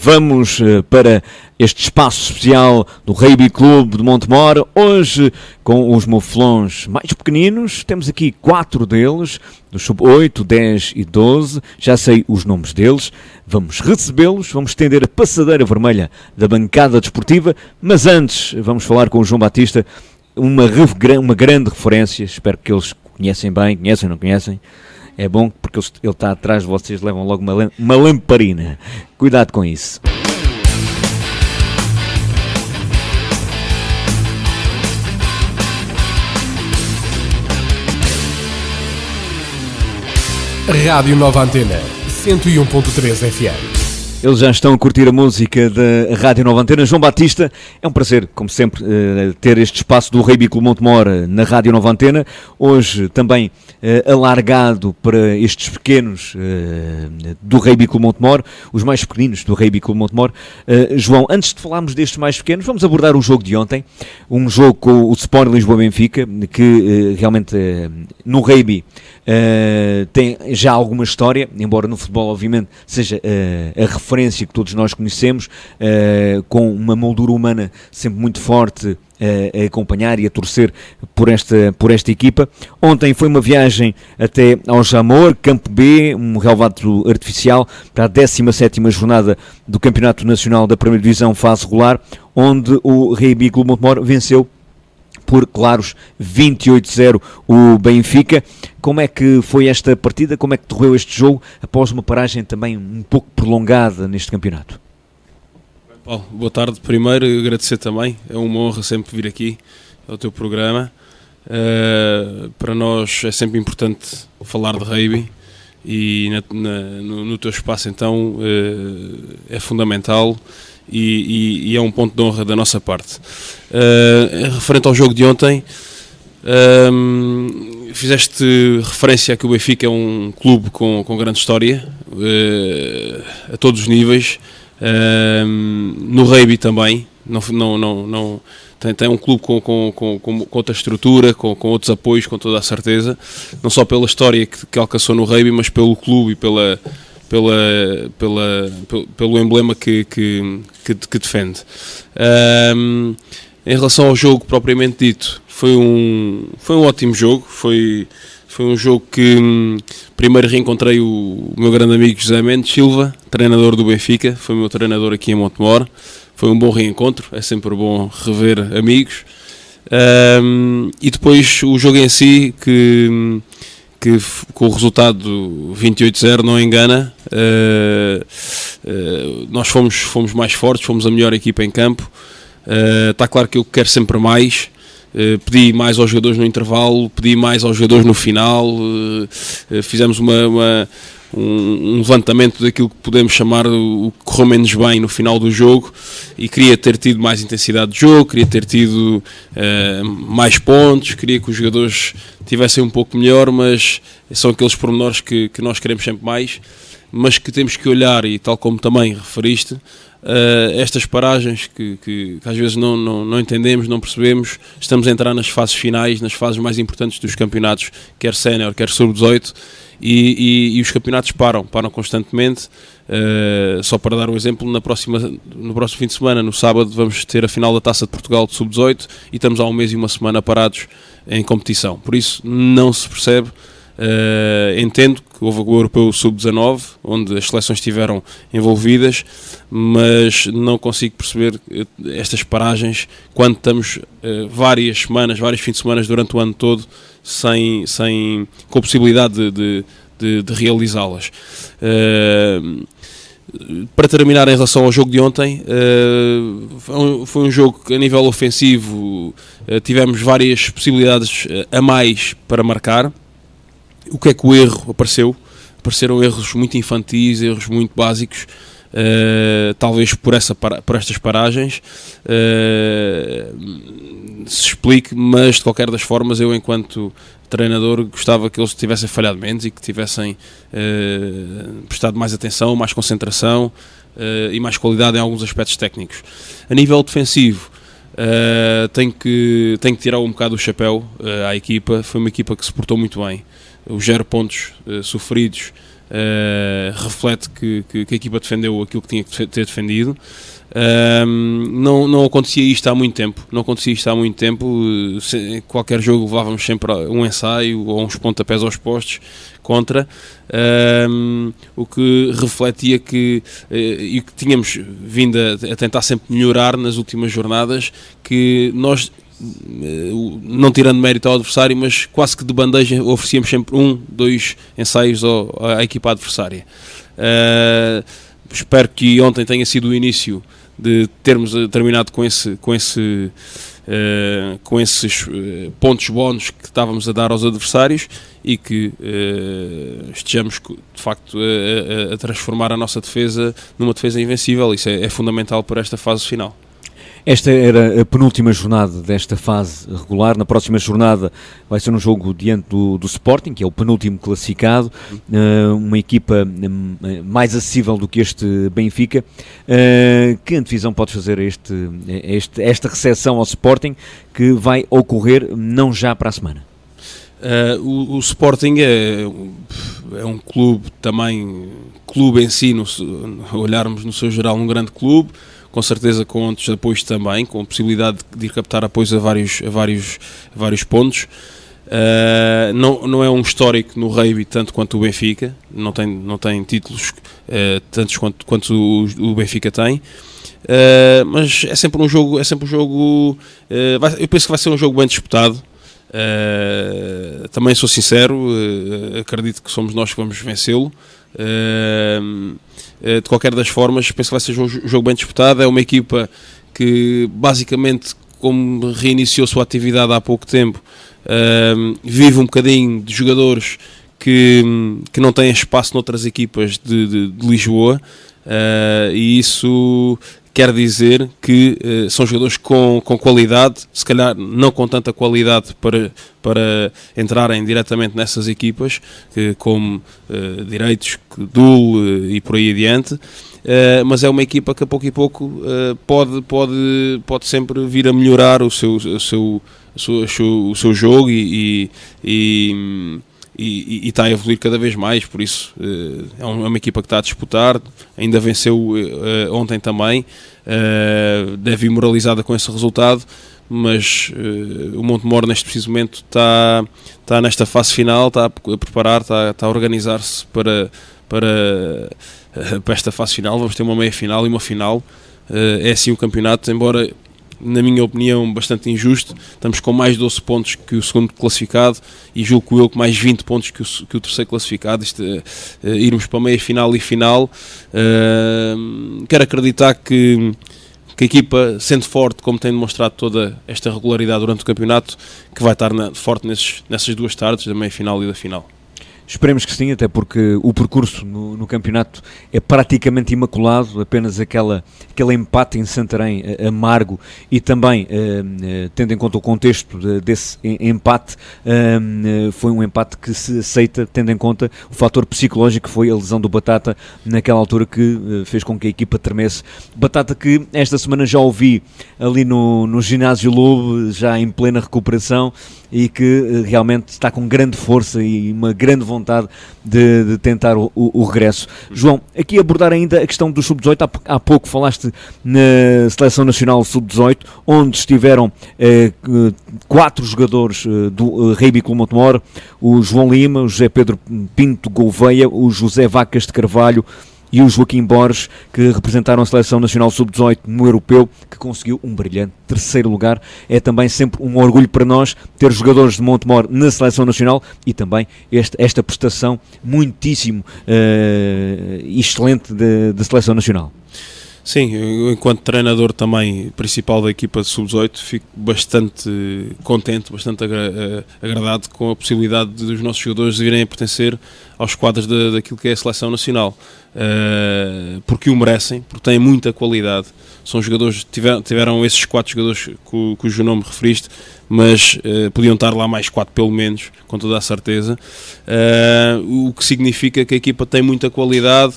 vamos para este espaço especial do Rugby Clube de Montemor, hoje com os moflões mais pequeninos. Temos aqui 4 deles, do sub-8, 10 e 12, já sei os nomes deles. Vamos recebê-los, vamos estender a passadeira vermelha da bancada desportiva, mas antes vamos falar com o João Batista, uma grande referência, espero que eles conhecem bem, conhecem ou não conhecem. É bom porque ele está atrás de vocês, levam logo uma lamparina. Cuidado com isso. Rádio Nova Antena, 101.3 FM. Eles já estão a curtir a música da Rádio Nova Antena. João Batista, é um prazer, como sempre, ter este espaço do Rugby Clube Montemor na Rádio Nova Antena. Hoje também alargado para estes pequenos do Rugby Clube Montemor, os mais pequeninos do Rugby Clube Montemor. João, antes de falarmos destes mais pequenos, vamos abordar o jogo de ontem. Um jogo com o Sporting Lisboa-Benfica, que realmente no rugby tem já alguma história, embora no futebol, obviamente, seja a referência que todos nós conhecemos, com uma moldura humana sempre muito forte a acompanhar e a torcer por esta equipa. Ontem foi uma viagem até ao Jamor, Campo B, um relvado artificial para a 17ª jornada do Campeonato Nacional da Primeira Divisão fase regular, onde o Rugby Clube Montemor venceu por claros 28-0 o Benfica. Como é que foi esta partida? Como é que decorreu este jogo após uma paragem também um pouco prolongada neste campeonato? Paulo, boa tarde. Primeiro, agradecer também. É uma honra sempre vir aqui ao teu programa. Para nós é sempre importante falar de rugby e no teu espaço então é fundamental. E é um ponto de honra da nossa parte. Referente ao jogo de ontem, fizeste referência a que o Benfica é um clube com grande história, a todos os níveis, no rugby também. Tem um clube com outra estrutura, com outros apoios, com toda a certeza, não só pela história que alcançou no rugby, mas pelo clube e pelo emblema que defende. Em relação ao jogo propriamente dito, foi um ótimo jogo. Foi um jogo que primeiro reencontrei o meu grande amigo José Mendes Silva, treinador do Benfica, foi o meu treinador aqui em Montemor. Foi um bom reencontro, é sempre bom rever amigos. E depois o jogo em si, que com o resultado 28-0 não engana, nós fomos mais fortes, fomos a melhor equipa em campo. Está claro que eu quero sempre mais, pedi mais aos jogadores no intervalo, pedi mais aos jogadores no final, fizemos um levantamento daquilo que podemos chamar o que correu menos bem no final do jogo, e queria ter tido mais intensidade de jogo, queria ter tido mais pontos, queria que os jogadores tivessem um pouco melhor, mas são aqueles pormenores que nós queremos sempre mais, mas que temos que olhar, e tal como também referiste, estas paragens que às vezes não entendemos, não percebemos. Estamos a entrar nas fases finais, nas fases mais importantes dos campeonatos, quer sénior, quer sub-18, e os campeonatos param constantemente. Só para dar um exemplo, no próximo fim de semana, no sábado, vamos ter a final da Taça de Portugal de sub-18 e estamos há um mês e uma semana parados em competição. Por isso não se percebe. Entendo que houve o Europeu Sub-19, onde as seleções estiveram envolvidas, mas não consigo perceber estas paragens quando estamos várias semanas, vários fins de semana durante o ano todo com a possibilidade de realizá-las. Para terminar, em relação ao jogo de ontem, foi um jogo que a nível ofensivo tivemos várias possibilidades a mais para marcar. O que é que o erro apareceu? Apareceram erros muito infantis, erros muito básicos, talvez por estas paragens, se explique, mas de qualquer das formas eu, enquanto treinador, gostava que eles tivessem falhado menos e que tivessem prestado mais atenção, mais concentração e mais qualidade em alguns aspectos técnicos. A nível defensivo, tenho que tirar um bocado o chapéu à equipa. Foi uma equipa que se portou muito bem. Os 0 pontos sofridos reflete que a equipa defendeu aquilo que tinha que ter defendido. Não acontecia isto há muito tempo. Qualquer jogo levávamos sempre um ensaio ou uns pontapés aos postos contra, o que refletia que e que tínhamos vindo a tentar sempre melhorar nas últimas jornadas, que nós, não tirando mérito ao adversário, mas quase que de bandeja oferecíamos sempre 2 ensaios à equipa adversária. Espero que ontem tenha sido o início de termos terminado com esses pontos bónus que estávamos a dar aos adversários, e que estejamos de facto a transformar a nossa defesa numa defesa invencível. Isso é fundamental para esta fase final. Esta era a penúltima jornada desta fase regular. Na próxima jornada vai ser um jogo diante do Sporting, que é o penúltimo classificado, uma equipa mais acessível do que este Benfica. Que antevisão podes fazer esta recepção ao Sporting, que vai ocorrer não já para a semana? O Sporting é um clube também, clube em si, olharmos no seu geral, um grande clube, com certeza com outros apoios também, com a possibilidade de ir captar apoios a vários pontos. Não é um histórico no rugby tanto quanto o Benfica, não tem títulos tantos quanto o Benfica tem. Mas é sempre um jogo, eu penso que vai ser um jogo bem disputado. Também sou sincero, acredito que somos nós que vamos vencê-lo. De qualquer das formas, penso que vai ser um jogo bem disputado. É uma equipa que basicamente, como reiniciou sua atividade há pouco tempo, vive um bocadinho de jogadores que não têm espaço noutras equipas de Lisboa, e isso quer dizer que são jogadores com qualidade, se calhar não com tanta qualidade para entrarem diretamente nessas equipas, como direitos, Dul e por aí adiante, mas é uma equipa que a pouco e pouco pode sempre vir a melhorar o seu jogo e está a evoluir cada vez mais. Por isso é uma equipa que está a disputar, ainda venceu ontem também, deve ir moralizada com esse resultado, mas o Montemor neste preciso momento está nesta fase final, está a preparar, está a organizar-se para esta fase final. Vamos ter uma meia final e uma final. É assim o campeonato, embora na minha opinião bastante injusto. Estamos com mais 12 pontos que o segundo classificado e julgo eu que mais 20 pontos que o terceiro classificado. Irmos para meia final e final, quero acreditar que a equipa, sendo forte como tem demonstrado toda esta regularidade durante o campeonato, que vai estar forte nessas duas tardes, da meia final e da final. Esperemos que sim, até porque o percurso no campeonato é praticamente imaculado. Apenas aquele empate em Santarém amargo, e também, tendo em conta o contexto desse empate, foi um empate que se aceita, tendo em conta o fator psicológico que foi a lesão do Batata naquela altura, que fez com que a equipa tremesse. Batata que esta semana já ouvi ali no ginásio Lobo, já em plena recuperação, e que realmente está com grande força e uma grande vontade de tentar o regresso. João, aqui abordar ainda a questão do Sub-18. Há pouco falaste na Seleção Nacional Sub-18, onde estiveram 4 jogadores do Rugby Clube Montemor: o João Lima, o José Pedro Pinto Gouveia, o José Vacas de Carvalho e o Joaquim Borges, que representaram a Seleção Nacional Sub-18 no Europeu, que conseguiu um brilhante 3º lugar. É também sempre um orgulho para nós ter jogadores de Montemor na Seleção Nacional, e também esta prestação muitíssimo excelente da Seleção Nacional. Sim, eu, enquanto treinador também principal da equipa de Sub-18, fico bastante contente, bastante agradado com a possibilidade dos nossos jogadores virem a pertencer aos quadros daquilo que é a Seleção Nacional, porque o merecem, porque têm muita qualidade. São jogadores, tiveram esses 4 jogadores cujo nome referiste, mas podiam estar lá mais 4 pelo menos, com toda a certeza, o que significa que a equipa tem muita qualidade.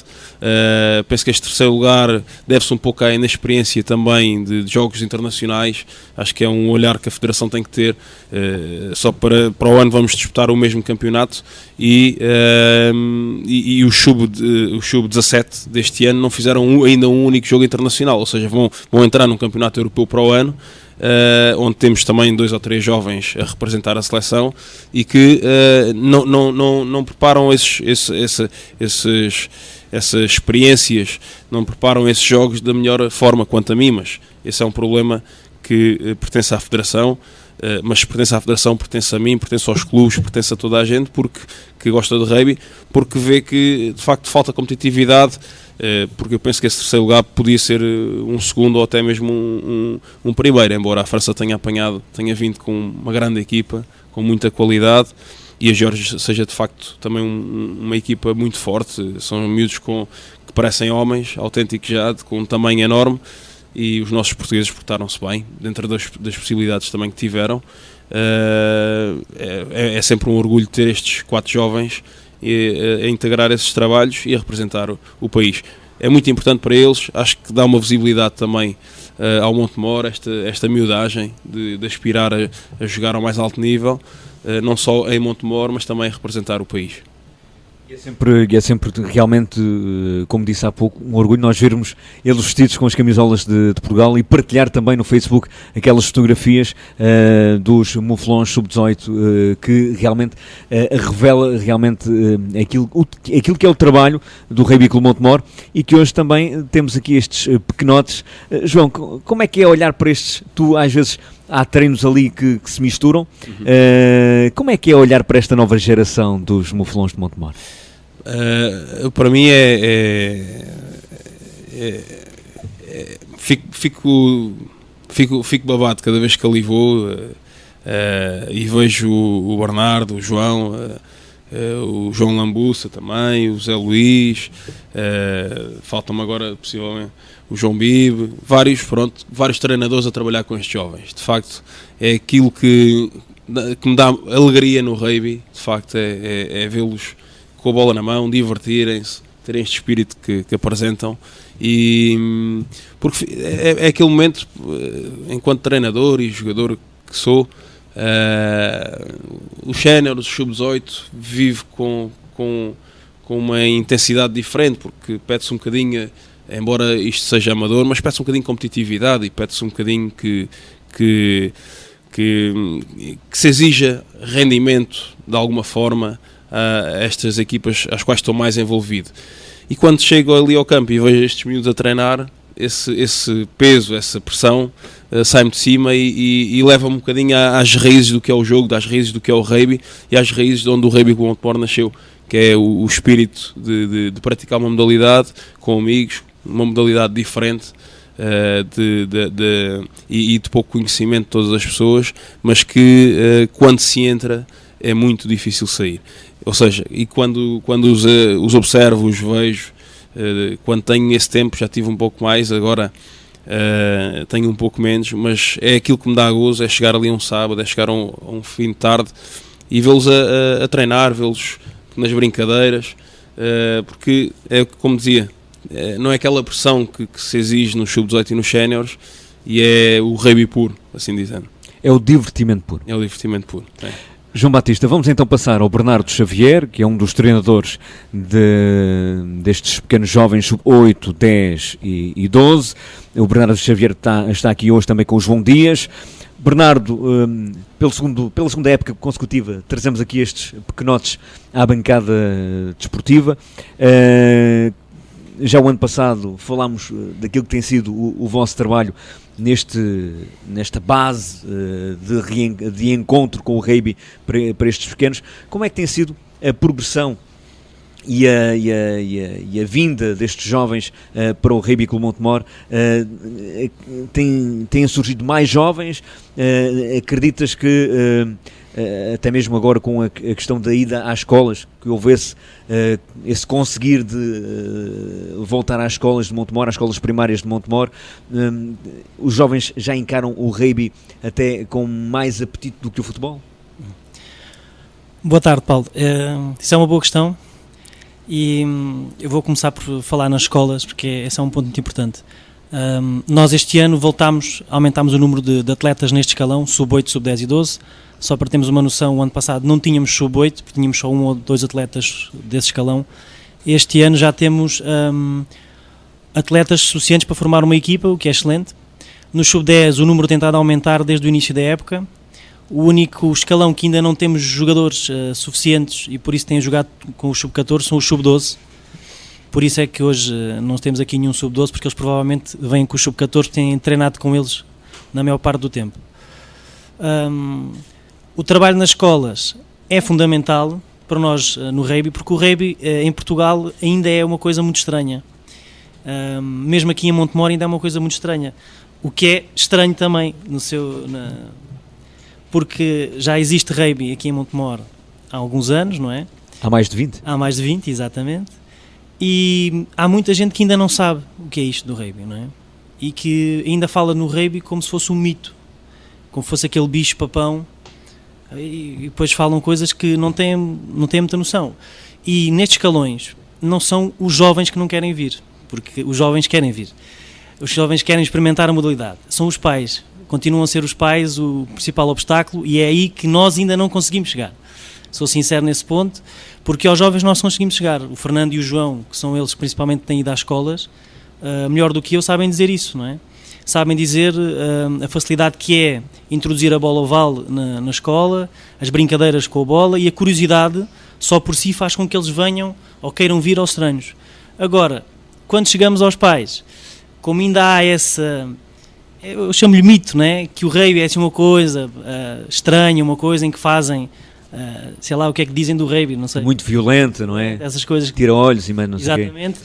Penso que este terceiro lugar deve-se um pouco à inexperiência também de jogos internacionais. Acho que é um olhar que a Federação tem que ter. Só para o ano vamos disputar o mesmo campeonato e o Sub-17 deste ano não fizeram ainda um único jogo internacional, ou seja, vão entrar num campeonato europeu para o ano, onde temos também 2 ou 3 jovens a representar a seleção e que não preparam essas experiências, não preparam esses jogos da melhor forma, quanto a mim, mas esse é um problema que pertence à Federação. Mas pertence à Federação, pertence a mim, pertence aos clubes, pertence a toda a gente que gosta de rugby, porque vê que de facto falta competitividade, porque eu penso que esse terceiro lugar podia ser um segundo ou até mesmo um primeiro, embora a França tenha vindo com uma grande equipa, com muita qualidade, e a Geórgia seja de facto também uma equipa muito forte. São miúdos que parecem homens, autênticos já, com um tamanho enorme. E os nossos portugueses portaram-se bem, dentro das possibilidades também que tiveram. É sempre um orgulho ter estes 4 jovens a integrar esses trabalhos e a representar o país. É muito importante para eles, acho que dá uma visibilidade também ao Montemor, esta miudagem de aspirar a jogar ao mais alto nível, não só em Montemor, mas também a representar o país. E é sempre realmente, como disse há pouco, um orgulho nós vermos eles vestidos com as camisolas de Portugal e partilhar também no Facebook aquelas fotografias dos Mouflons Sub-18 que realmente revela realmente aquilo que é o trabalho do Rugby Clube Montemor, e que hoje também temos aqui estes pequenotes. João, como é que é olhar para estes? Tu às vezes há treinos ali que se misturam. Como é que é olhar para esta nova geração dos Mouflons de Montemor? Para mim fico babado cada vez que ali vou e vejo o Bernardo, o João, o João Lambuça também, o Zé Luís, faltam-me agora possivelmente o João Bibe, vários treinadores a trabalhar com estes jovens. De facto, é aquilo que me dá alegria no rugby, de facto, é vê-los com a bola na mão, divertirem-se, terem este espírito que apresentam, e porque é aquele momento, enquanto treinador e jogador que sou, o sénior, o sub-18 vive com uma intensidade diferente, porque pede-se um bocadinho, embora isto seja amador, mas pede-se um bocadinho de competitividade e pede-se um bocadinho que se exija rendimento de alguma forma a estas equipas às quais estou mais envolvido. E quando chego ali ao campo e vejo estes miúdos a treinar, esse peso, essa pressão sai-me de cima e leva-me um bocadinho às raízes do que é o jogo, às raízes do que é o rugby e às raízes de onde o Rugby Clube Montemor nasceu, que é o espírito de praticar uma modalidade com amigos, uma modalidade diferente, e de pouco conhecimento de todas as pessoas, mas que quando se entra é muito difícil sair. Ou seja, e quando os observo, os vejo, quando tenho esse tempo, já tive um pouco mais, agora tenho um pouco menos, mas é aquilo que me dá gozo, é chegar ali um sábado, é chegar a um fim de tarde e vê-los a treinar, vê-los nas brincadeiras, porque é como dizia, não é aquela pressão que se exige nos sub-18 e nos séniores, e é o rugby puro, assim dizendo. É o divertimento puro. É o divertimento puro. É. João Batista, vamos então passar ao Bernardo Xavier, que é um dos treinadores destes pequenos jovens sub-8, 10 e 12. O Bernardo Xavier está aqui hoje também com o João Dias. Bernardo, pela segunda época consecutiva, trazemos aqui estes pequenotes à bancada desportiva. Já o ano passado falámos daquilo que tem sido o vosso trabalho nesta base de encontro com o rugby para estes pequenos. Como é que tem sido a progressão e a vinda destes jovens para o Rugby Clube Montemor? Têm surgido mais jovens? Acreditas que até mesmo agora com a questão da ida às escolas, que houvesse esse conseguir de voltar às escolas de Montemor, às escolas primárias de Montemor, os jovens já encaram o rugby até com mais apetite do que o futebol? Boa tarde, Paulo. Isso é uma boa questão e eu vou começar por falar nas escolas, porque esse é um ponto muito importante. Nós este ano aumentámos o número de atletas neste escalão, sub-8, sub-10 e 12. Só para termos uma noção, o ano passado não tínhamos sub-8, porque tínhamos só 1 ou 2 atletas desse escalão. Este ano já temos atletas suficientes para formar uma equipa, o que é excelente. No sub-10 o número tem estado a aumentar desde o início da época. O único escalão que ainda não temos jogadores suficientes e por isso têm jogado com o sub-14 são os sub-12. Por isso é que hoje não temos aqui nenhum sub-12, porque eles provavelmente vêm com os sub-14, têm treinado com eles na maior parte do tempo. O trabalho nas escolas é fundamental para nós no rugby, porque o rugby em Portugal ainda é uma coisa muito estranha. Mesmo aqui em Montemor ainda é uma coisa muito estranha. O que é estranho também, porque já existe rugby aqui em Montemor há alguns anos, não é? Há mais de 20? Há mais de 20, exatamente. E há muita gente que ainda não sabe o que é isto do rugby, não é? E que ainda fala no rugby como se fosse um mito, como se fosse aquele bicho-papão, e depois falam coisas que não têm muita noção. E nestes escalões não são os jovens que não querem vir, porque os jovens querem vir. Os jovens querem experimentar a modalidade. São os pais, continuam a ser os pais o principal obstáculo, e é aí que nós ainda não conseguimos chegar. Sou sincero nesse ponto, porque aos jovens nós conseguimos chegar. O Fernando e o João, que são eles que principalmente têm ido às escolas, melhor do que eu, sabem dizer isso, não é? Sabem dizer a facilidade que é introduzir a bola oval na escola, as brincadeiras com a bola, e a curiosidade só por si faz com que eles venham ou queiram vir aos treinos. Agora, quando chegamos aos pais, como ainda há essa, eu chamo-lhe mito, não é? Que o rugby é assim uma coisa estranha, uma coisa em que fazem, sei lá o que é que dizem do rugby, não sei. Muito violenta, não é? Essas coisas. Tira olhos e mais não sei o quê. Exatamente.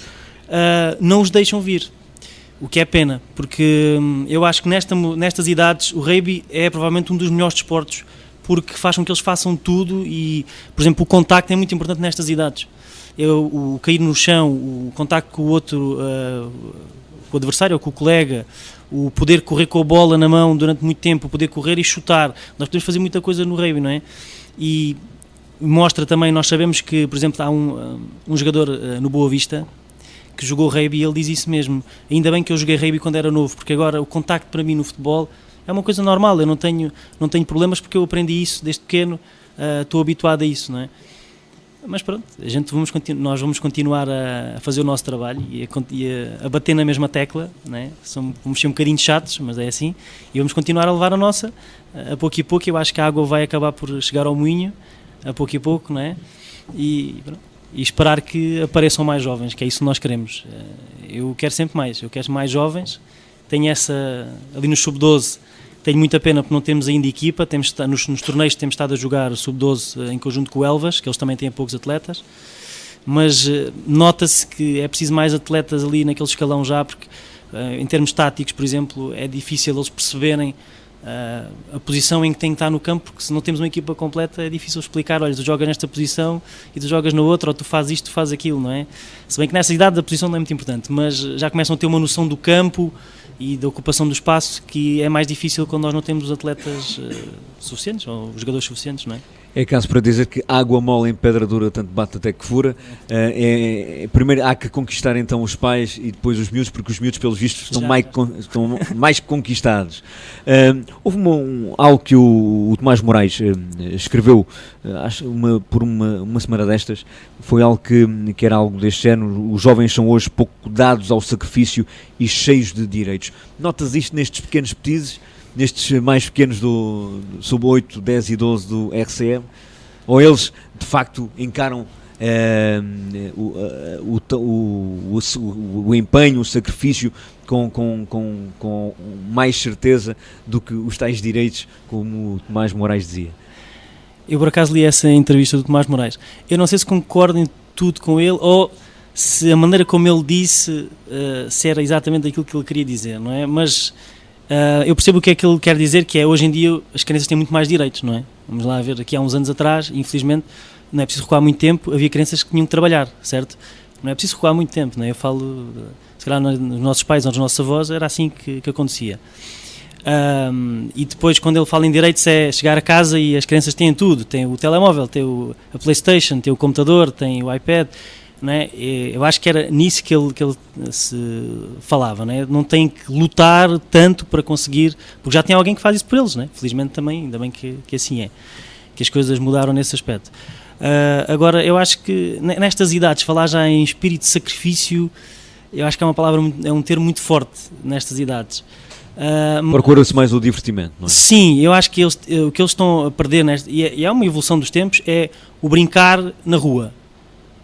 Não os deixam vir. O que é pena, porque eu acho que nestas idades o rugby é provavelmente um dos melhores desportos, porque faz com que eles façam tudo e, por exemplo, o contacto é muito importante nestas idades. O cair no chão, o contacto com o outro, com o adversário ou com o colega, o poder correr com a bola na mão durante muito tempo, o poder correr e chutar. Nós podemos fazer muita coisa no rugby, não é? E mostra também, nós sabemos que, por exemplo, há um jogador no Boa Vista que jogou rugby e ele diz isso mesmo. Ainda bem que eu joguei rugby quando era novo, porque agora o contacto para mim no futebol é uma coisa normal, eu não tenho problemas porque eu aprendi isso desde pequeno, estou habituado a isso, não é? Mas pronto, nós vamos continuar a fazer o nosso trabalho e a bater na mesma tecla, não é? Vamos ser um bocadinho chatos, mas é assim, e vamos continuar a levar a nossa, a pouco e pouco. Eu acho que a água vai acabar por chegar ao moinho, a pouco e pouco, não é? E esperar que apareçam mais jovens, que é isso que nós queremos. Eu quero sempre mais, eu quero mais jovens. Tenho ali no sub-12, tenho muita pena porque não temos ainda equipa, nos torneios temos estado a jogar sub-12 em conjunto com o Elvas, que eles também têm poucos atletas, mas nota-se que é preciso mais atletas ali naquele escalão já, porque em termos táticos, por exemplo, é difícil eles perceberem a posição em que tem que estar no campo, porque se não temos uma equipa completa é difícil explicar, olha, tu jogas nesta posição e tu jogas na outra, ou tu fazes isto, tu fazes aquilo, não é? Se bem que nessa idade a posição não é muito importante, mas já começam a ter uma noção do campo e da ocupação do espaço, que é mais difícil quando nós não temos os atletas suficientes, ou os jogadores suficientes, não é? É caso para dizer que água mole em pedra dura, tanto bate até que fura. Primeiro há que conquistar então os pais e depois os miúdos, porque os miúdos, pelos vistos, estão mais conquistados. Houve algo que o Tomás Moraes escreveu por uma semana destas, foi algo que era algo deste género: os jovens são hoje pouco dados ao sacrifício e cheios de direitos. Notas isto nestes pequenos petizes, nestes mais pequenos do sub-8, 10 e 12 do RCM, ou eles de facto encaram o empenho, o sacrifício com mais certeza do que os tais direitos, como o Tomás Moraes dizia? Eu por acaso li essa entrevista do Tomás Moraes. Eu não sei se concordo em tudo com ele, ou se a maneira como ele disse se era exatamente aquilo que ele queria dizer, não é? Mas Eu percebo o que é que ele quer dizer, que é hoje em dia as crianças têm muito mais direitos, não é? Vamos lá ver, aqui há uns anos atrás, infelizmente, não é preciso recuar muito tempo, havia crianças que tinham que trabalhar, certo? Não é preciso recuar muito tempo, não é? Eu falo, se calhar nos nossos pais ou nos nossos avós era assim que acontecia. E depois, quando ele fala em direitos, é chegar a casa e as crianças têm tudo, têm o telemóvel, têm a PlayStation, têm o computador, têm o iPad, não é? Eu acho que era nisso que ele se falava, não é? Não tem que lutar tanto para conseguir, porque já tem alguém que faz isso por eles, não é? Felizmente também, ainda bem que assim é, que as coisas mudaram nesse aspecto. Agora, eu acho que nestas idades, falar já em espírito de sacrifício, eu acho que é uma palavra, é um termo muito forte nestas idades. Procura-se mais o divertimento, não é? Sim, eu acho que o que eles estão a perder, e é uma evolução dos tempos, é o brincar na rua.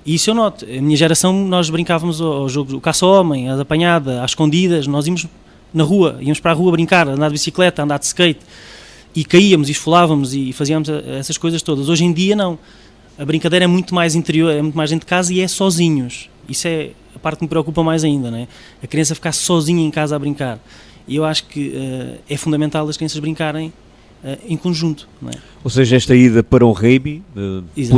E isso eu noto. A minha geração, nós brincávamos ao jogo, o caça-homem, a apanhada, às escondidas, nós íamos na rua, íamos para a rua brincar, andar de bicicleta, andar de skate, e caíamos, e esfolávamos, e fazíamos essas coisas todas. Hoje em dia, não. A brincadeira é muito mais interior, é muito mais dentro de casa e é sozinhos. Isso é a parte que me preocupa mais ainda, não é? A criança ficar sozinha em casa a brincar. E eu acho que é fundamental as crianças brincarem em conjunto, não é? Ou seja, esta ida para o rugby,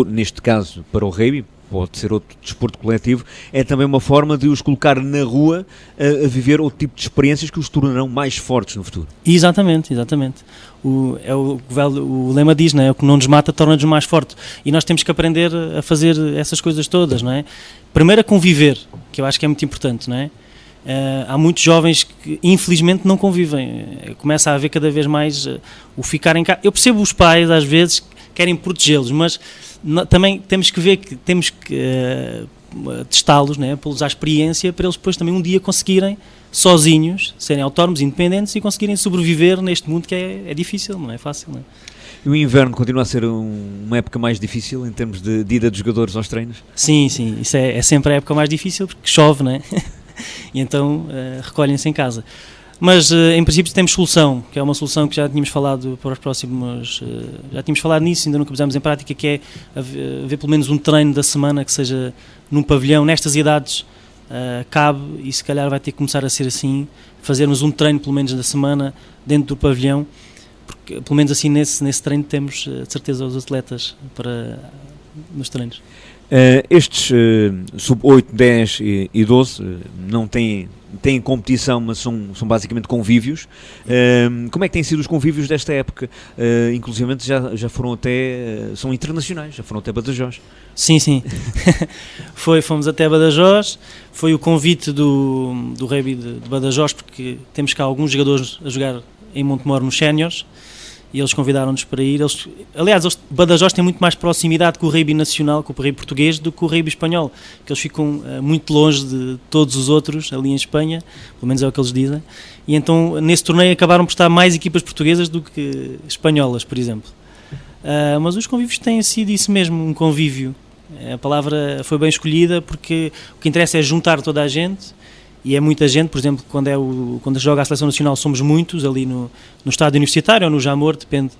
neste caso para o rugby, pode ser outro desporto coletivo, é também uma forma de os colocar na rua a viver outro tipo de experiências que os tornarão mais fortes no futuro. Exatamente. O lema diz, não é? O que não nos mata torna-nos mais fortes. E nós temos que aprender a fazer essas coisas todas, não é? Primeiro a conviver, que eu acho que é muito importante, não é? Há muitos jovens que infelizmente não convivem. Começa a haver cada vez mais o ficar em casa. Eu percebo os pais às vezes querem protegê-los, mas também temos que ver que temos que testá-los, né, pô-los à experiência, para eles depois também um dia conseguirem sozinhos, serem autónomos, independentes e conseguirem sobreviver neste mundo que é difícil, não é fácil, não é? E o inverno continua a ser uma época mais difícil em termos de ida dos jogadores aos treinos? Sim, isso é sempre a época mais difícil porque chove, não é? E então recolhem-se em casa. Mas em princípio temos solução, que é uma solução que já tínhamos falado para os próximos, já tínhamos falado nisso, ainda nunca pusemos em prática, que é haver pelo menos um treino da semana que seja num pavilhão, nestas idades cabe, e se calhar vai ter que começar a ser assim, fazermos um treino pelo menos da semana dentro do pavilhão, porque pelo menos assim nesse treino temos de certeza os atletas nos treinos. Estes sub-8, 10 e 12 não têm competição, mas são basicamente convívios. Como é que têm sido os convívios desta época? Inclusivamente já foram até, são internacionais, já foram até Badajoz. Sim. Fomos até Badajoz, foi o convite do rugby de Badajoz, porque temos cá alguns jogadores a jogar em Montemor nos séniores, e eles convidaram-nos para ir. Aliás, Badajoz tem muito mais proximidade com o rugby nacional, com o rugby português, do que o rugby espanhol, que eles ficam muito longe de todos os outros ali em Espanha, pelo menos é o que eles dizem, e então nesse torneio acabaram por estar mais equipas portuguesas do que espanholas, por exemplo. Mas os convívios têm sido isso mesmo, um convívio. A palavra foi bem escolhida porque o que interessa é juntar toda a gente. E é muita gente, por exemplo, quando joga a Seleção Nacional somos muitos, ali no estádio universitário ou no Jamor, depende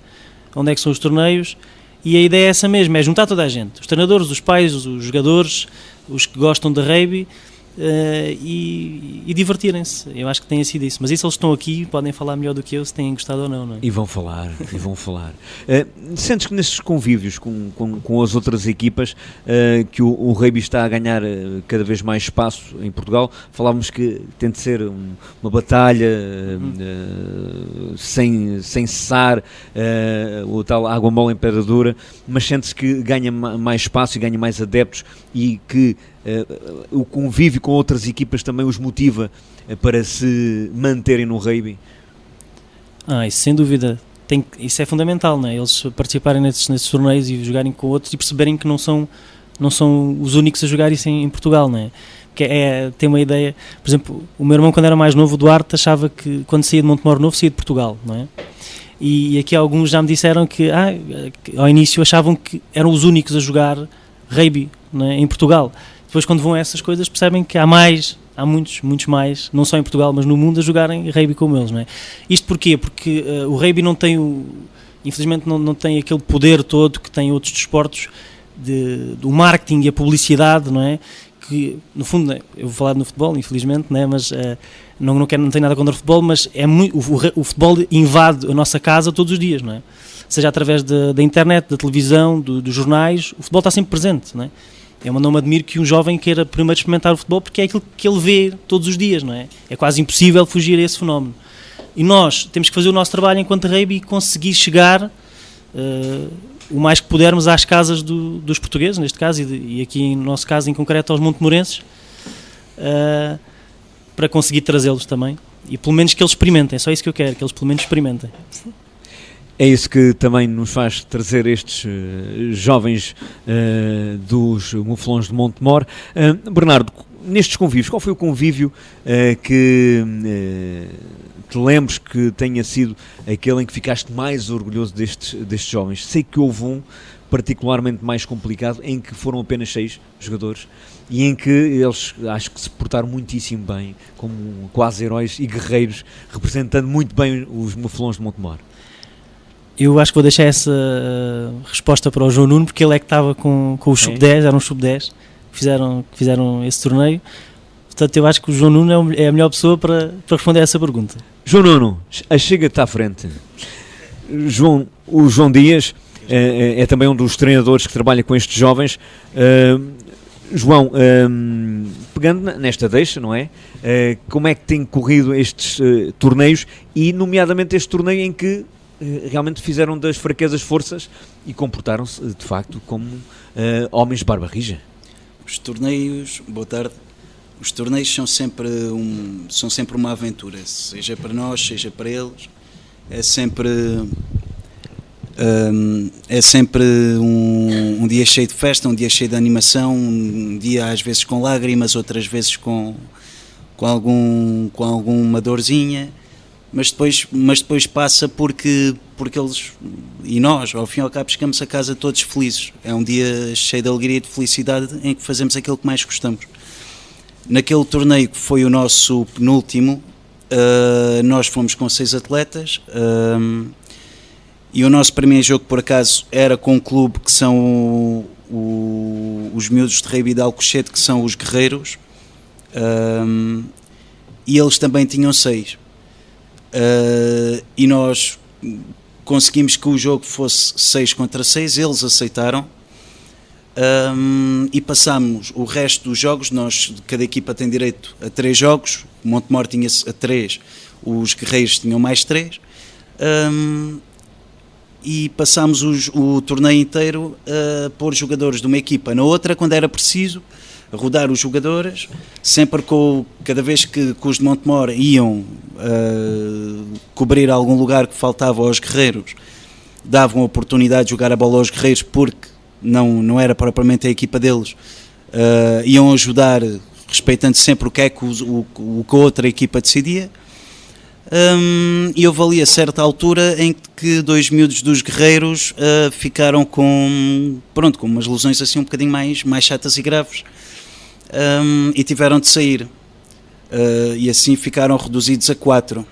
onde é que são os torneios, e a ideia é essa mesmo, é juntar toda a gente, os treinadores, os pais, os jogadores, os que gostam de rugby, e divertirem-se. Eu acho que tem sido isso, mas isso eles estão aqui, podem falar melhor do que eu se têm gostado ou não, não é? E vão falar. Sentes que nestes convívios com as outras equipas que o rugby está a ganhar cada vez mais espaço em Portugal? Falávamos que tem de ser uma batalha sem cessar, o tal água mole em pedra dura, mas sentes que ganha mais espaço e ganha mais adeptos e que o convívio com outras equipas também os motiva para se manterem no rugby? Isso sem dúvida, isso é fundamental, não é? Eles participarem nesses torneios e jogarem com outros e perceberem que não são os únicos a jogar isso em Portugal, não é? Porque tem uma ideia, por exemplo, o meu irmão quando era mais novo, o Duarte, achava que quando saía de Montemor Novo saía de Portugal, não é? E aqui alguns já me disseram que ao início achavam que eram os únicos a jogar rugby, não é? Em Portugal. Depois quando vão a essas coisas percebem que há muitos mais, não só em Portugal, mas no mundo a jogarem rugby como eles, não é? Isto porquê? Porque o rugby não tem infelizmente não tem aquele poder todo que tem outros desportos do marketing e a publicidade, não é? que, no fundo, né, eu vou falar no futebol, infelizmente, né, mas não tenho nada contra o futebol, mas o futebol invade a nossa casa todos os dias, não é? Seja através da internet, da televisão, dos jornais, o futebol está sempre presente, não é? Não me admiro que um jovem queira primeiro experimentar o futebol, porque é aquilo que ele vê todos os dias, não é? É quase impossível fugir a esse fenómeno. E nós temos que fazer o nosso trabalho enquanto rugby e conseguir chegar o mais que pudermos às casas dos portugueses, neste caso, e aqui no nosso caso em concreto aos montemorenses, para conseguir trazê-los também. E pelo menos que eles experimentem, é só isso que eu quero, que eles pelo menos experimentem. É isso que também nos faz trazer estes jovens dos Muflões de Montemor. Bernardo, nestes convívios, qual foi o convívio que te lembres que tenha sido aquele em que ficaste mais orgulhoso destes jovens? Sei que houve um particularmente mais complicado, em que foram apenas 6 jogadores e em que eles acho que se portaram muitíssimo bem, como quase heróis e guerreiros, representando muito bem os Muflões de Montemor. Eu acho que vou deixar essa resposta para o João Nuno, porque ele é que estava com o sub-10, eram os sub-10 que fizeram esse torneio. Portanto, eu acho que o João Nuno é a melhor pessoa para responder a essa pergunta. João Nuno, chega-te à frente. O João Dias é também um dos treinadores que trabalha com estes jovens. João, pegando nesta deixa, não é? Como é que tem corrido estes torneios e, nomeadamente, este torneio em que realmente fizeram das fraquezas forças e comportaram-se, de facto, como homens de barba rija? Os torneios, boa tarde, os torneios são sempre uma aventura, seja para nós, seja para eles, é sempre um dia cheio de festa, um dia cheio de animação, um dia às vezes com lágrimas, outras vezes com alguma dorzinha, mas depois passa porque eles e nós, ao fim e ao cabo, chegamos a casa todos felizes. É um dia cheio de alegria e de felicidade em que fazemos aquilo que mais gostamos. Naquele torneio que foi o nosso penúltimo, nós fomos com 6 atletas e o nosso primeiro jogo, por acaso, era com um clube que são os miúdos de Rei de Alcochete, que são os Guerreiros, e eles também tinham 6. E nós conseguimos que o jogo fosse 6 contra 6, eles aceitaram, e passámos o resto dos jogos. Cada equipa tem direito a 3 jogos, o Montemor tinha a 3, os Guerreiros tinham mais 3, e passámos o torneio inteiro a pôr jogadores de uma equipa na outra quando era preciso, a rodar os jogadores, sempre cada vez que os de Montemor iam cobrir algum lugar que faltava aos Guerreiros, davam a oportunidade de jogar a bola aos Guerreiros, porque não era propriamente a equipa deles, iam ajudar, respeitando sempre o que a outra equipa decidia. E houve ali a certa altura em que 2 miúdos dos Guerreiros ficaram com umas lesões assim um bocadinho mais chatas e graves, e tiveram de sair, e assim ficaram reduzidos a 4.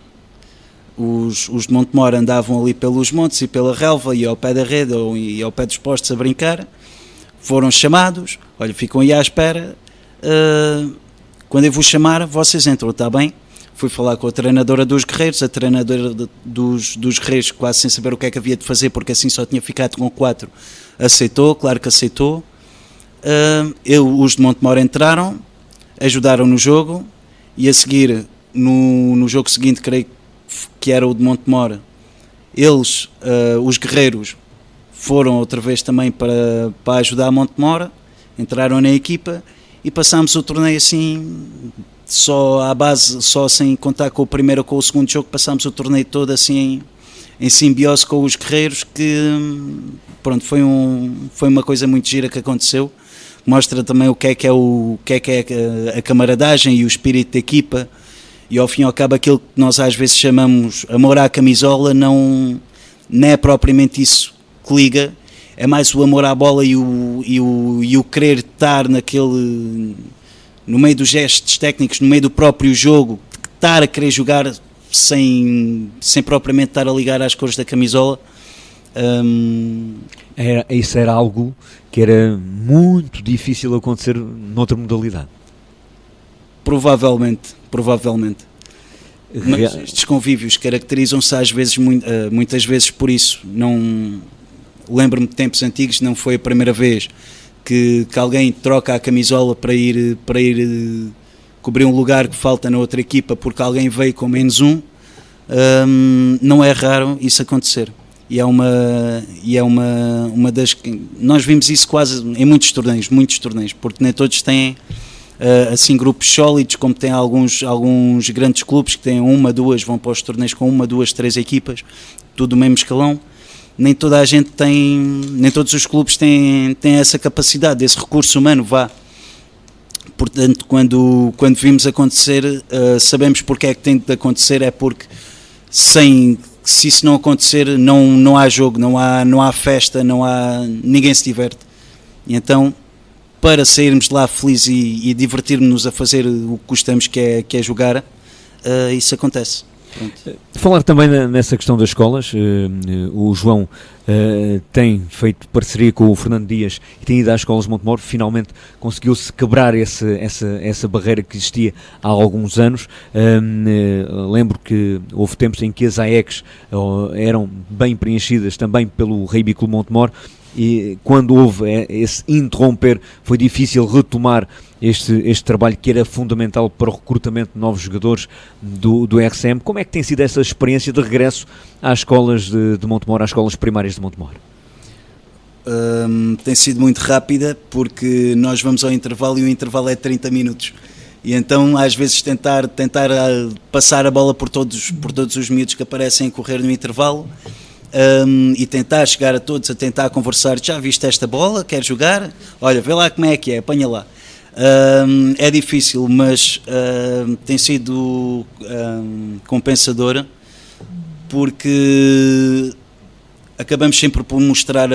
Os de Montemor andavam ali pelos montes e pela relva e ao pé da rede e ao pé dos postos a brincar. Foram chamados, olha, ficam aí à espera, quando eu vos chamar vocês entram, está bem? Fui falar com a treinadora dos Guerreiros, a treinadora dos Guerreiros, quase sem saber o que é que havia de fazer, porque assim só tinha ficado com 4, aceitou, claro que aceitou. Os de Montemor entraram, ajudaram no jogo, e a seguir, no jogo seguinte, creio que era o de Montemor, eles, os Guerreiros, foram outra vez também para ajudar a Montemor, entraram na equipa e passámos o torneio assim, só à base, só sem contar com o primeiro ou com o segundo jogo, passámos o torneio todo assim em simbiose com os Guerreiros, que pronto, foi uma coisa muito gira que aconteceu. Mostra também o que é a camaradagem e o espírito da equipa, e ao fim e ao cabo aquilo que nós às vezes chamamos amor à camisola não é propriamente isso que liga, é mais o amor à bola e o querer estar no meio dos gestos técnicos, no meio do próprio jogo, estar a querer jogar sem propriamente estar a ligar às cores da camisola. Isso era algo que era muito difícil acontecer noutra modalidade. Provavelmente. Mas estes convívios caracterizam-se às vezes, muitas vezes por isso. Não lembro-me de tempos antigos, não foi a primeira vez que alguém troca a camisola para ir cobrir um lugar que falta na outra equipa porque alguém veio com menos um. Não é raro isso acontecer. E é uma das... Nós vimos isso quase em muitos torneios, porque nem todos têm assim grupos sólidos, como tem alguns grandes clubes que têm uma, duas, vão para os torneios com uma, duas, três equipas, tudo no mesmo escalão. Nem toda a gente tem, nem todos os clubes têm essa capacidade, esse recurso humano, Portanto, quando vimos acontecer, sabemos porque é que tem de acontecer, é porque se isso não acontecer, não há jogo, não há festa, ninguém se diverte. E então, para sairmos de lá felizes e divertirmos-nos a fazer o que gostamos, que é jogar, isso acontece. Pronto. Falar também nessa questão das escolas, o João tem feito parceria com o Fernando Dias e tem ido às escolas de Montemor, finalmente conseguiu-se quebrar essa barreira que existia há alguns anos. Lembro que houve tempos em que as AECs eram bem preenchidas também pelo Rugby Clube Montemor, e quando houve esse interromper foi difícil retomar este trabalho que era fundamental para o recrutamento de novos jogadores do RCM. Como é que tem sido essa experiência de regresso às escolas de Montemor, às escolas primárias de Montemor? Tem sido muito rápida, porque nós vamos ao intervalo e o intervalo é 30 minutos. E então às vezes tentar passar a bola por todos os miúdos que aparecem a correr no intervalo, e tentar chegar a todos, a tentar conversar. Já viste esta bola? Quer jogar? Olha, vê lá como é que é, apanha lá. É difícil, mas tem sido compensadora, porque acabamos sempre por mostrar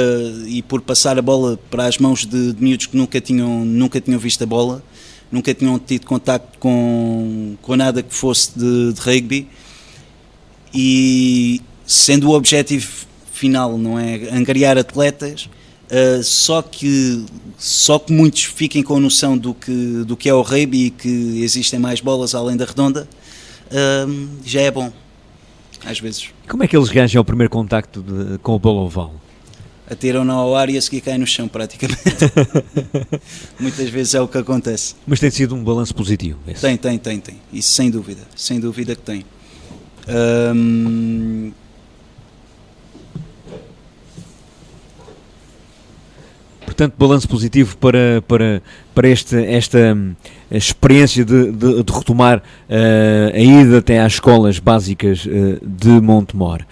e por passar a bola para as mãos de miúdos que nunca tinham visto a bola, nunca tinham tido contacto com nada que fosse de rugby, e sendo o objetivo final, não é, angariar atletas, só que muitos fiquem com a noção do que é o rugby e que existem mais bolas além da redonda, já é bom, às vezes. Como é que eles reagem ao primeiro contacto com a bola oval? Atiram-na ao ar e a seguir cai no chão, praticamente. Muitas vezes é o que acontece. Mas tem sido um balanço positivo? Esse. Tem. Isso sem dúvida que tem. Portanto, balanço positivo para esta experiência de retomar a ida até às escolas básicas de Montemor.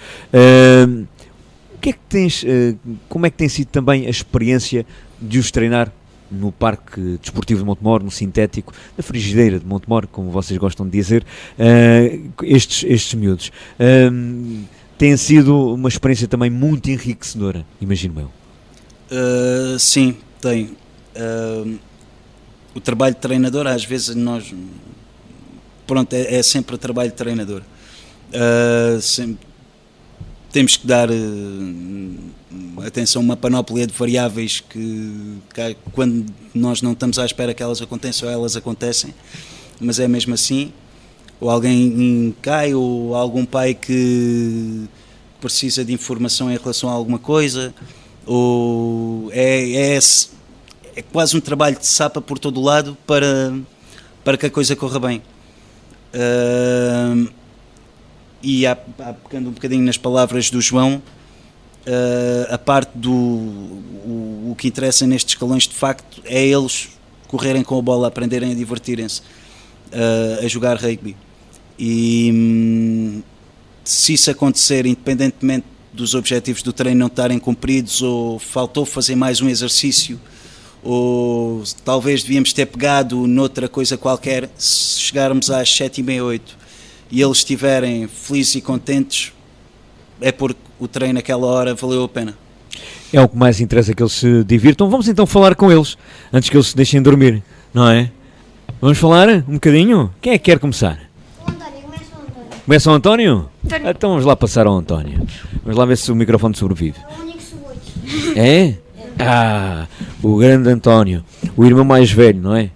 Como é que tem sido também a experiência de os treinar no Parque Desportivo de Montemor, no sintético, na frigideira de Montemor, como vocês gostam de dizer, estes miúdos? Tem sido uma experiência também muito enriquecedora, imagino eu. Sim, tem. O trabalho de treinador, às vezes é sempre o trabalho de treinador. Temos que dar atenção a uma panóplia de variáveis que quando nós não estamos à espera que elas aconteçam, elas acontecem, mas é mesmo assim. Ou alguém cai, ou algum pai que precisa de informação em relação a alguma coisa, ou é quase um trabalho de sapa por todo o lado para que a coisa corra bem. E pegando um bocadinho nas palavras do João, a parte o que interessa nestes escalões de facto é eles correrem com a bola, aprenderem a divertirem-se, a jogar rugby. E se isso acontecer, independentemente dos objetivos do treino não estarem cumpridos, ou faltou fazer mais um exercício, ou talvez devíamos ter pegado noutra coisa qualquer, se chegarmos às 7h30, 8 e eles estiverem felizes e contentes, é porque o treino naquela hora valeu a pena. É o que mais interessa, que eles se divirtam. Vamos então falar com eles, antes que eles se deixem dormir, não é? Vamos falar um bocadinho? Quem é que quer começar? O António, começa o António. Começa o António? António. Então vamos lá passar ao António. Vamos lá ver se o microfone sobrevive. É o único sub-8. É? Ah, o grande António. O irmão mais velho, não é?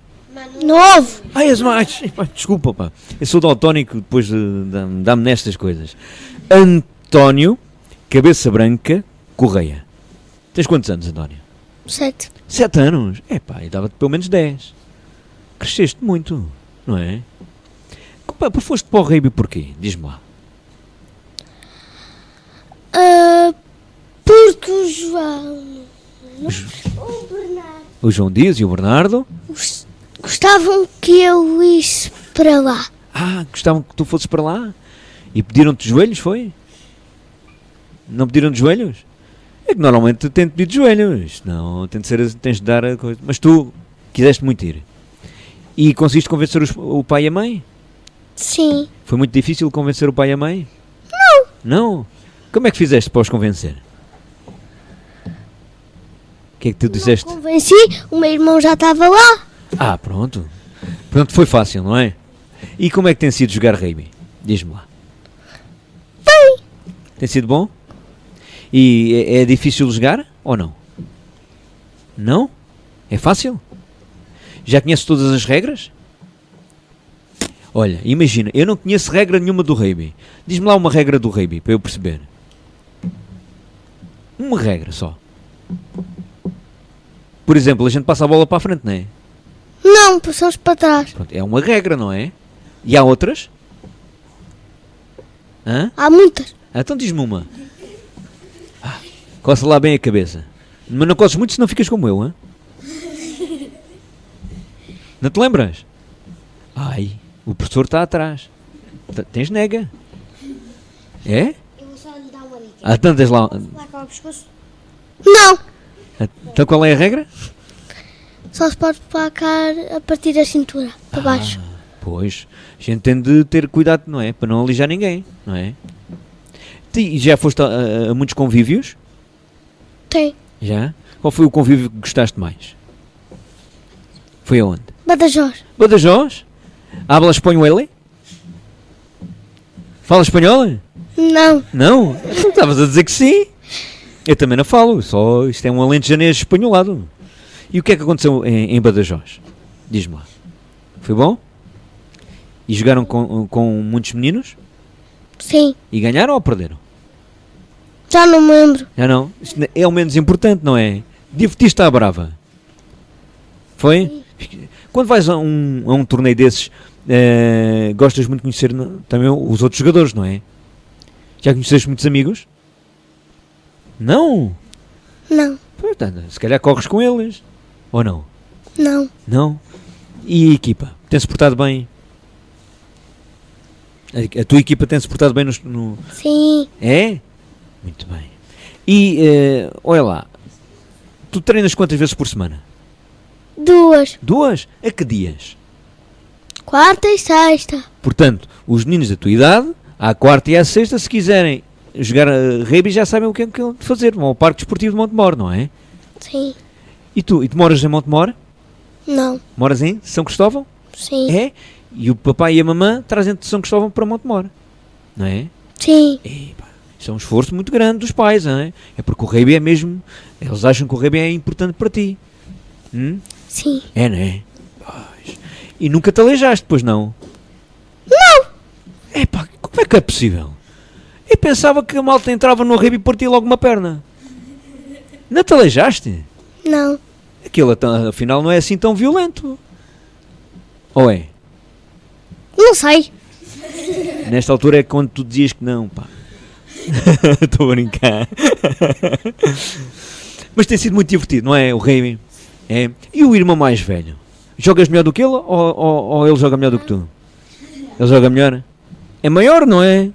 Novo. Ah, és mais. Epá, desculpa, pá. Eu sou daltónico, depois dá-me nestas coisas. António, cabeça branca, Correia. Tens quantos anos, António? 7. 7 anos? Epá, eu dava-te pelo menos 10. Cresceste muito, não é? Pá, foste para o rugby porquê? Diz-me lá. Porque o João, o Bernardo, O João Dias e o Bernardo? gostavam que eu isse para lá. Ah, gostavam que tu fosses para lá? E pediram-te joelhos, foi? Não pediram-te joelhos? É que normalmente tem de pedir joelhos. Não, tens de dar a coisa. Mas tu quiseste muito ir. E conseguiste convencer o pai e a mãe? Sim. Foi muito difícil convencer o pai e a mãe? Não. Não? Como é que fizeste para os convencer? O que é que tu disseste? Não convenci, o meu irmão já estava lá. Ah, pronto. Pronto, foi fácil, não é? E como é que tem sido jogar rugby? Diz-me lá. Bem. Tem sido bom? E é difícil jogar ou não? Não? É fácil? Já conheces todas as regras? Olha, imagina, eu não conheço regra nenhuma do rugby. Diz-me lá uma regra do rugby, para eu perceber. Uma regra só. Por exemplo, a gente passa a bola para a frente, não é? Não, passamos para trás. Pronto, é uma regra, não é? E há outras? Hã? Há muitas. Então diz-me uma. Coça lá bem a cabeça. Mas não coces muito, senão ficas como eu, hã? Não te lembras? Ai, o professor está atrás. Tens nega. É? Eu vou só lhe dar uma dica. Ah, então tens lá. Lá com o pescoço? Não. Então qual é a regra? Só se pode placar a partir da cintura, para baixo. Pois, a gente tem de ter cuidado, não é? Para não alijar ninguém, não é? E já foste a muitos convívios? Tem. Já? Qual foi o convívio que gostaste mais? Foi aonde? Badajoz. Badajoz? Habla espanhol? Fala espanhol? Não. Não? Tu estavas a dizer que sim. Eu também não falo, só isto é um alentejanês espanholado. E o que é que aconteceu em Badajoz? Diz-me lá. Foi bom? E jogaram com muitos meninos? Sim. E ganharam ou perderam? Já não me lembro. Já não? Isto é o menos importante, não é? Divertiste à brava. Foi? Quando vais a um torneio desses, gostas muito de conhecer também os outros jogadores, não é? Já conheceste muitos amigos? Não? Não. Portanto, se calhar corres com eles. Ou não? Não. Não? E a equipa? Tem-se portado bem? A tua equipa tem-se portado bem no... Sim. É? Muito bem. E, olha lá, tu treinas quantas vezes por semana? 2. 2? A que dias? Quarta e sexta. Portanto, os meninos da tua idade, à quarta e à sexta, se quiserem jogar rugby, já sabem o que é que fazer. Vão ao Parque Desportivo de Montemor, não é? Sim. E tu moras em Montemor? Não. Moras em São Cristóvão? Sim. É? E o papai e a mamã trazem-te de São Cristóvão para Montemor, não é? Sim. Epa, isso é um esforço muito grande dos pais, não é? É porque o rugby é mesmo... Eles acham que o rugby é importante para ti. Sim. É, não é? Pois. E nunca te aleijaste, pois não? Não. Epá, como é que é possível? Eu pensava que a malta entrava no rugby e partia logo uma perna. Não te aleijaste? Não. Aquilo afinal não é assim tão violento. Ou é? Não sei. Nesta altura é quando tu dizias que não, pá. Estou a brincar. Mas tem sido muito divertido, não é? O rugby. É. E o irmão mais velho? Jogas melhor do que ele ou ele joga melhor do que tu? Ele joga melhor? É maior, não é?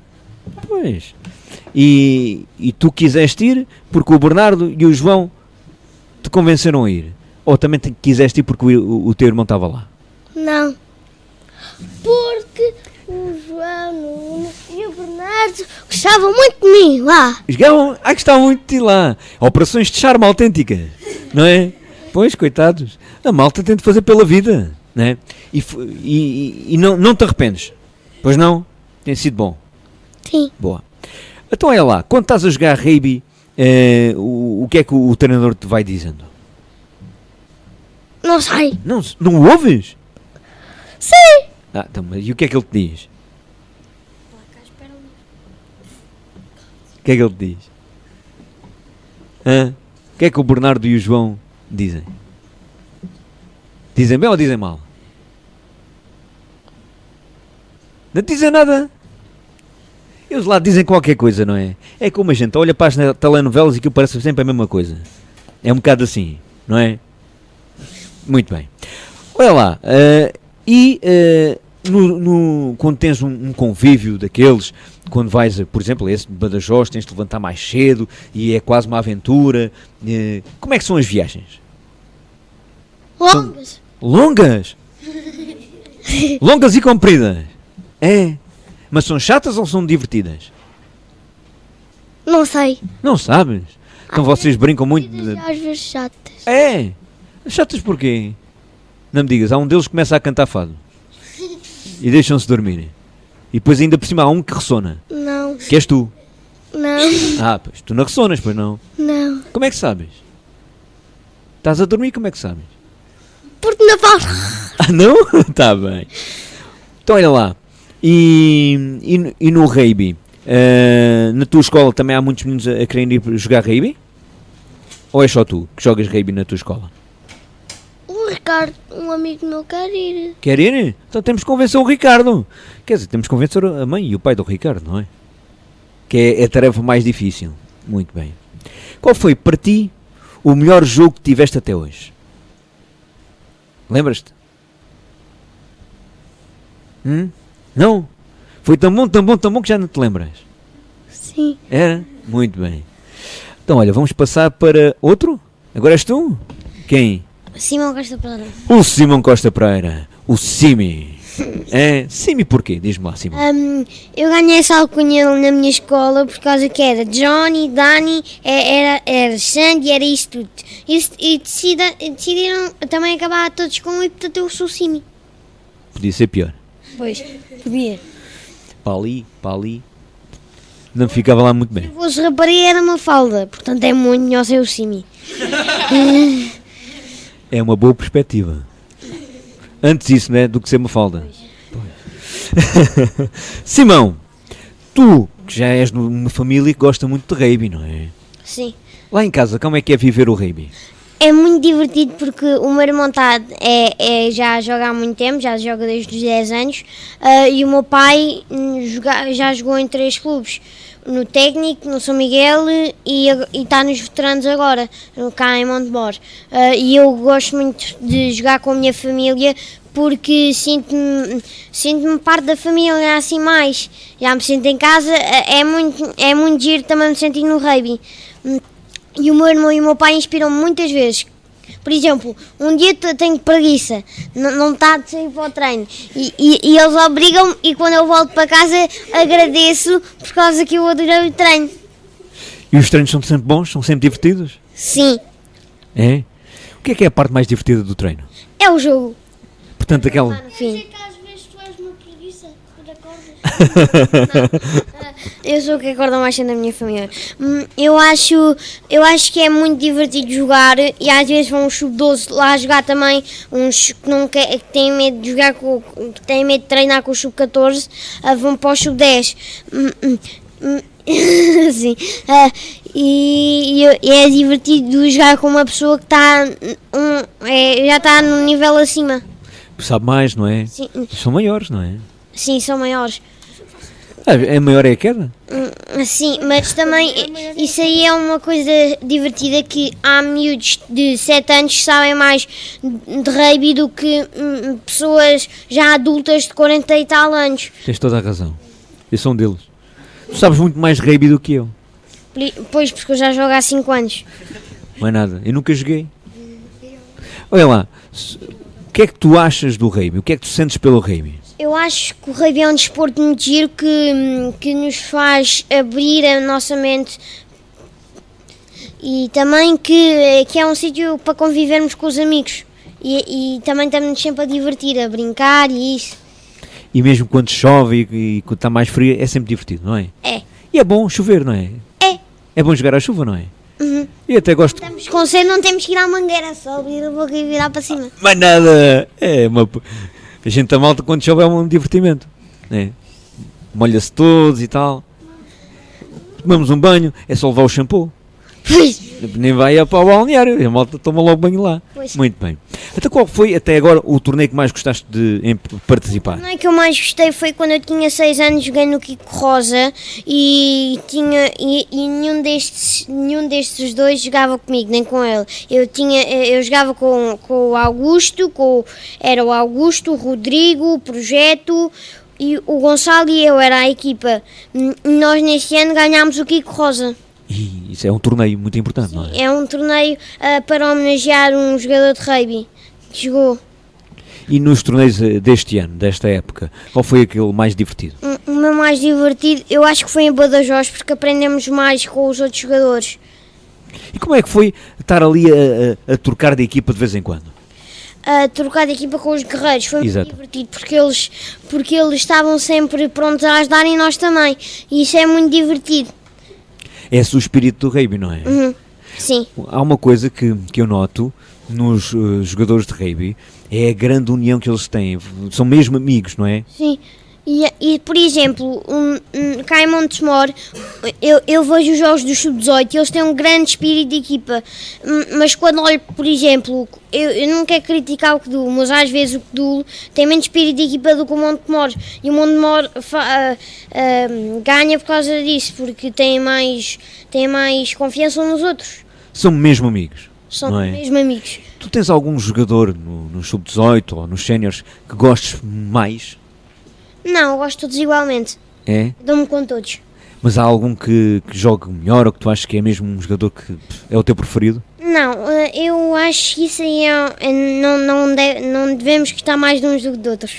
Pois. E tu quiseste ir porque o Bernardo e o João te convenceram a ir? Ou também quiseste ir porque o teu irmão estava lá? Não. Porque o João e o Bernardo gostavam muito de mim lá. Gostavam muito de ti lá. Operações de charme autênticas, não é? Pois, coitados. A malta tem de fazer pela vida, não é? E não te arrependes? Pois não? Tem sido bom. Sim. Boa. Então olha lá, quando estás a jogar rugby, o que é que o treinador te vai dizendo? Não sei. Não ouves? Sim. Então, e o que é que ele te diz? O que é que ele te diz? O que é que o Bernardo e o João dizem? Dizem bem ou dizem mal? Não te dizem nada? Eles lá dizem qualquer coisa, não é? É como a gente olha para as telenovelas e que parece sempre a mesma coisa. É um bocado assim, não é? Muito bem. Olha lá, quando tens um convívio daqueles, quando vais, por exemplo, a esse de Badajoz, tens de levantar mais cedo e é quase uma aventura, como é que são as viagens? Longas. Longas? Longas e compridas? É? Mas são chatas ou são divertidas? Não sei. Não sabes? Então vocês brincam muito E às vezes chatas. É? Chatas porquê? Não me digas, há um deles que começa a cantar fado e deixam-se dormir. E depois ainda por cima há um que ressona. Não. Que és tu. Não. Pois tu não ressonas, pois não. Não. Como é que sabes? Estás a dormir, como é que sabes? Porque não faz. Não? Está bem. Então olha lá. E no rugby? Na tua escola também há muitos meninos a quererem ir jogar rugby? Ou é só tu que jogas rugby na tua escola? O Ricardo, um amigo meu, quer ir. Quer ir? Então temos que convencer o Ricardo. Quer dizer, temos que convencer a mãe e o pai do Ricardo, não é? Que é a tarefa mais difícil. Muito bem. Qual foi para ti o melhor jogo que tiveste até hoje? Lembras-te? Não? Foi tão bom que já não te lembras? Sim. Era? Muito bem. Então olha, vamos passar para outro? Agora és tu? Quem? Simão Costa Pereira. O Simão Costa Pereira. O Simi. É? Simi porquê? Diz-me lá, Simão. Eu ganhei essa alcunha na minha escola por causa que era Johnny, Dani, era Sandy, era isso tudo. E decidiram também acabar todos com o e portanto eu sou o Simi. Podia ser pior. Pois, podia. Para ali. Não ficava lá muito bem. Se fosse rapariga era uma falda, portanto é muito melhor ser o Simi. É uma boa perspectiva. Antes isso, né? Do que ser uma falda. Pois. Simão, tu que já és numa família que gosta muito de rugby, não é? Sim. Lá em casa, como é que é viver o rugby? É muito divertido porque o meu irmão já joga há muito tempo, já joga desde os 10 anos, e o meu pai já jogou em 3 clubes, no Técnico, no São Miguel e está nos veteranos agora, cá em Montemor. E eu gosto muito de jogar com a minha família porque sinto-me parte da família assim mais. Já me sinto em casa, é muito giro também me sentir no rugby. E o meu irmão e o meu pai inspiram-me muitas vezes. Por exemplo, um dia tenho preguiça, não está de sair para o treino e eles obrigam-me e quando eu volto para casa agradeço por causa que eu adorei o treino. E os treinos são sempre bons? São sempre divertidos? Sim. É? O que é a parte mais divertida do treino? É o jogo. Portanto, aquela... Sim. Às vezes tu és uma preguiça quando acordas. Eu sou o que acorda mais cedo da minha família. Eu acho que é muito divertido jogar e às vezes vão os sub-12 lá jogar também, uns que têm medo de jogar, que têm medo de treinar com os sub-14, vão para os sub-10. Sim. E é divertido jogar com uma pessoa que está já está no nível acima. Sabe mais, não é? Sim. São maiores, não é? Sim, são maiores. A maior é a queda? Sim, mas também isso aí é uma coisa divertida que há miúdos de 7 anos que sabem mais de rugby do que pessoas já adultas de 40 e tal anos. Tens toda a razão. Eu sou um deles. Tu sabes muito mais de rugby do que eu. Pois, porque eu já jogo há 5 anos. Não é nada. Eu nunca joguei. Olha lá. O que é que tu achas do rugby? O que é que tu sentes pelo rugby? Eu acho que o rugby é um desporto muito giro que nos faz abrir a nossa mente e também que é um sítio para convivermos com os amigos e também estamos sempre a divertir, a brincar e isso. E mesmo quando chove e quando está mais frio, é sempre divertido, não é? É. E é bom chover, não é? É. É bom jogar à chuva, não é? Uhum. E até gosto. Estamos com sede, não temos que ir à mangueira, só abrir a boca e virar para cima. Mais nada! A gente da malta quando chove é um divertimento, né? Molha-se todos e tal. Tomamos um banho, é só levar o shampoo. Pois. Nem vai para o balneário, a malta toma logo banho lá. Pois. Muito bem. Então qual foi até agora o torneio que mais gostaste de participar? O torneio que eu mais gostei foi quando eu tinha 6 anos, joguei no Kiko Rosa e nenhum destes dois jogava comigo, nem com ele. Eu jogava com o Augusto, era o Augusto, o Rodrigo, o Projeto e o Gonçalo e eu, era a equipa. Nós neste ano ganhámos o Kiko Rosa. E isso é um torneio muito importante, não é? É um torneio para homenagear um jogador de rugby que jogou. E nos torneios deste ano, desta época, qual foi aquele mais divertido? O meu mais divertido, eu acho que foi em Badajoz, porque aprendemos mais com os outros jogadores. E como é que foi estar ali a trocar de equipa de vez em quando? A trocar de equipa com os guerreiros foi Exato. muito divertido, porque eles estavam sempre prontos a ajudar e nós também. E isso é muito divertido. É esse o espírito do rugby, não é? Uhum. Sim. Há uma coisa que eu noto nos jogadores de rugby, é a grande união que eles têm. São mesmo amigos, não é? Sim. E por exemplo, cá em Montemor, eu vejo os jogos do Sub-18 e eles têm um grande espírito de equipa, mas quando olho, por exemplo, eu não quero criticar o Codul, mas às vezes o Codul tem menos espírito de equipa do que o Montemor, e o Montemor ganha por causa disso, porque tem mais confiança uns nos outros. São mesmo amigos. São não é? mesmo amigos. Tu tens algum jogador no Sub-18 ou nos séniores que gostes mais? Não, eu gosto todos igualmente. É? Dou-me com todos. Mas há algum que jogue melhor ou que tu achas que é mesmo um jogador que é o teu preferido? Não, eu acho que isso aí não devemos gostar mais de uns do que de outros.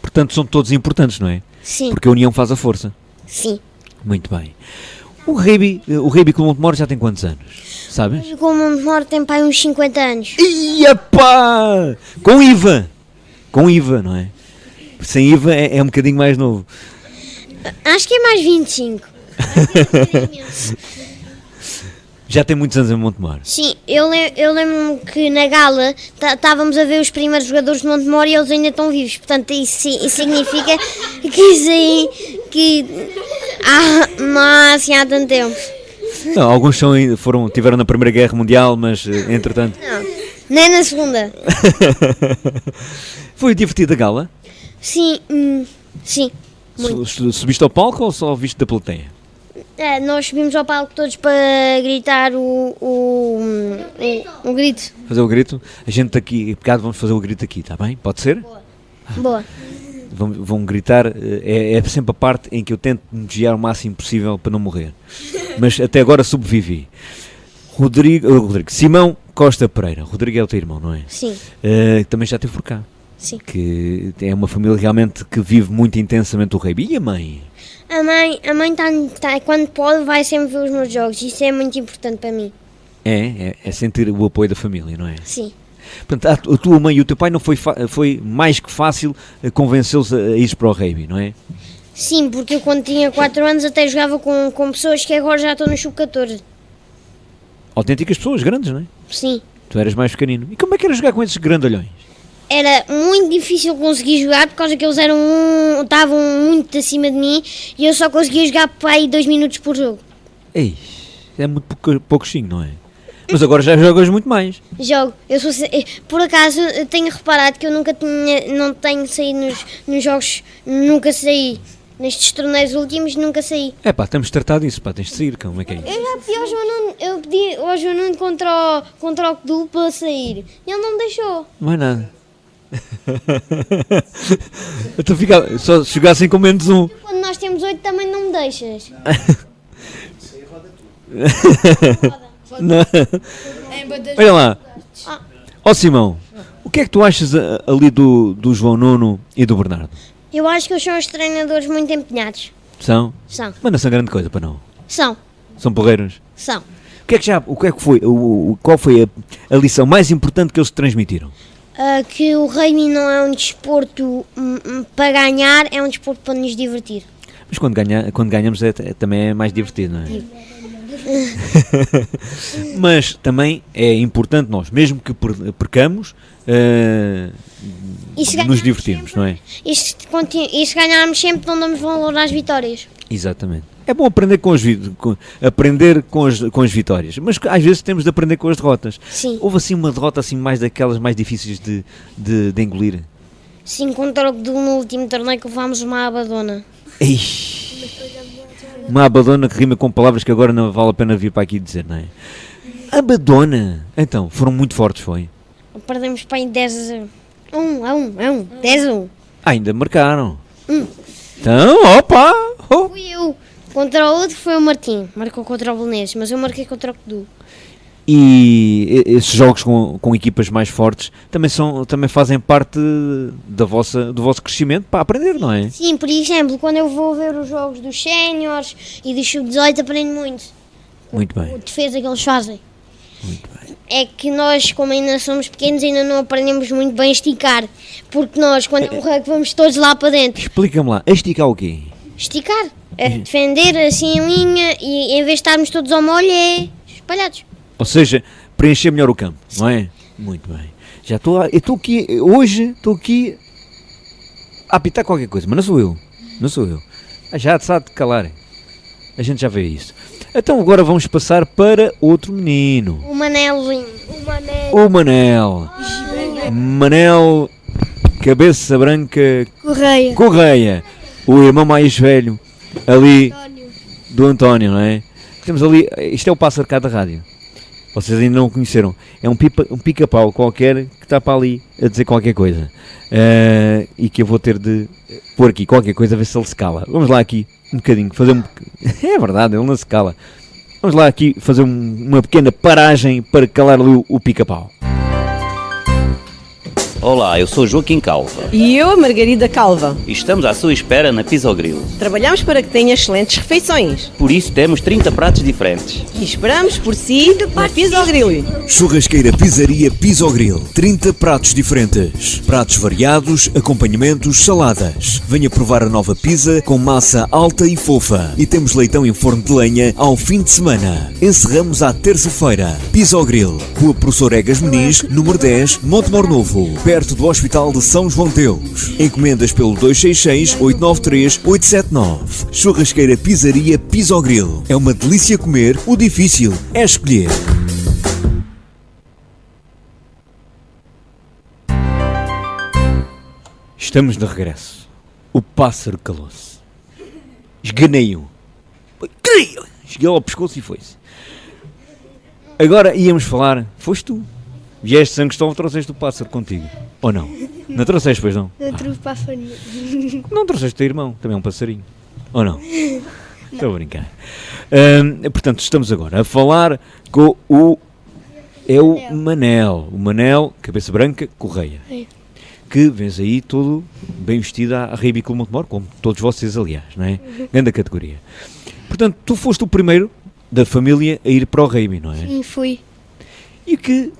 Portanto, são todos importantes, não é? Sim, Porque a união faz a força. sim. Muito bem. O Rugby Clube Montemor já tem quantos anos? Sabes? Como o Montemor tem pai uns 50 anos. Ia pá! Com IVA! Com IVA, não é? Sem IVA é um bocadinho mais novo. Acho que é mais 25. Já tem muitos anos em Montemor. Sim, eu lembro-me que na gala estávamos a ver os primeiros jogadores de Montemor e eles ainda estão vivos. Portanto, isso significa que isso aí não há assim há tanto tempo. Não, alguns tiveram na Primeira Guerra Mundial, mas entretanto... Não, nem na segunda. Foi divertida a gala? Sim, sim. Muito. Subiste ao palco ou só viste da plateia? Nós subimos ao palco todos para gritar o grito. Fazer o grito? A gente aqui, pecado, vamos fazer o grito aqui, está bem? Pode ser? Boa. Vão gritar, é sempre a parte em que eu tento me desviar o máximo possível para não morrer. Mas até agora sobrevivi. Rodrigo, Simão Costa Pereira. Rodrigo é o teu irmão, não é? Sim, Também já esteve por cá. sim. Que é uma família realmente que vive muito intensamente o rugby. E a mãe? A mãe quando pode, vai sempre ver os meus jogos. Isso é muito importante para mim. É sentir o apoio da família, não é? Sim. Portanto, a tua mãe e o teu pai não foi mais que fácil convencê-los a ir para o rugby, não é? Sim, porque eu quando tinha 4 anos até jogava com pessoas que agora já estão no sub-14. Autênticas pessoas grandes, não é? Sim. Tu eras mais pequenino. E como é que era jogar com esses grandalhões? Era muito difícil conseguir jogar por causa que eles estavam muito acima de mim e eu só conseguia jogar por aí 2 minutos por jogo. Ei, é muito pouquinho, não é? Mas agora já jogas muito mais. Jogo. Por acaso tenho reparado que eu não tenho saído nos jogos, nunca saí. Nestes torneios últimos nunca saí. É pá, temos de tratar disso, pá, tens de sair, como é que é isso? Eu pedi ao João Nuno contra o Codul para sair e ele não me deixou. Não é nada. Então fica, só se jogassem com menos um. Quando nós temos 8 também não me deixas. Não. Olha lá. Ó Simão, o que é que tu achas ali do João Nuno e do Bernardo? Eu acho que eles são os treinadores muito empenhados. São? São. Mas não são grande coisa, para não. São. São porreiros. São. O que é que foi? Qual foi a lição mais importante que eles te transmitiram? Que o rugby não é um desporto para ganhar, é um desporto para nos divertir. Mas quando ganhamos também é mais divertido, não é? Mas também é importante nós, mesmo que percamos, nos divertirmos, não é? E se ganharmos sempre, não damos valor às vitórias. Exatamente. É bom aprender com as vitórias, mas às vezes temos de aprender com as derrotas. Sim. Houve assim uma derrota assim mais daquelas mais difíceis de engolir? Sim, com o troco no último torneio que levámos uma abadona. Ei, uma abadona que rima com palavras que agora não vale a pena vir para aqui dizer, não é? Abadona! Então, foram muito fortes, foi? Perdemos para em 10 a 1, 10 a 1. Ainda marcaram. Então, opa! Oh. Fui eu. Contra o outro foi o Martim, marcou contra o Belenenses, mas eu marquei contra o Codu. E esses jogos com equipas mais fortes também fazem parte do vosso crescimento para aprender, não é? Sim, por exemplo, quando eu vou ver os jogos dos séniores e dos sub-18 aprendo muito. Muito bem. A defesa que eles fazem. Muito bem. É que nós, como ainda somos pequenos, ainda não aprendemos muito bem a esticar. Porque nós, quando é um rugby, vamos todos lá para dentro. Explica-me lá, a esticar o quê? Esticar. Defender assim em linha e em vez de estarmos todos ao molho é espalhados. Ou seja, preencher melhor o campo, não é? Muito bem. Já estou aqui, hoje estou aqui a apitar qualquer coisa, mas não sou eu. Já te sabe de calar. A gente já vê isso. Então agora vamos passar para outro menino. O Manelzinho. O Manel. Manel, cabeça branca, Correia. O irmão mais velho ali do António, não é? Temos ali, isto é o pássaro cá da rádio. Vocês ainda não o conheceram. É um pica-pau qualquer que está para ali a dizer qualquer coisa. E que eu vou ter de pôr aqui qualquer coisa a ver se ele se cala. Vamos lá aqui um bocadinho, É verdade, ele não se cala. Vamos lá aqui fazer uma pequena paragem para calar ali o pica-pau. Olá, eu sou Joaquim Calva E eu, a Margarida Calva. e estamos à sua espera na Pisogril. Trabalhamos para que tenha excelentes refeições Por isso temos 30 pratos diferentes. e esperamos por si na Pisogril. Churrasqueira Pizzaria Pisogril. 30 pratos diferentes. Pratos variados, acompanhamentos, saladas. Venha provar a nova pizza com massa alta e fofa. E temos leitão em forno de lenha ao fim de semana. Encerramos à terça-feira. Pisogril. Rua Professor Egas Meniz, número 10, Montemor Novo. Perto do Hospital de São João Deus. Encomendas pelo 266-893-879. Churrasqueira Pizzaria Pisogril. É uma delícia comer, o difícil é escolher. Estamos de regresso. O pássaro calou-se. Esganei-o. Cheguei ao pescoço e foi-se. Agora íamos falar. Foste tu. Vieste Sangue Cristóvão, trouxeste o pássaro contigo. Ou não? Não trouxeste, pois não? Eu trouxe passarinho. Não trouxeste o teu irmão, também é um passarinho. Ou não? Estou a brincar. Portanto, estamos agora a falar com o Manel. O Manel, cabeça branca, Correia. É. Que vens aí todo bem vestido à Rugby Clube Montemor, como todos vocês, aliás, não é? Grande categoria. Portanto, tu foste o primeiro da família a ir para o rugby, não é? Sim, fui. E o que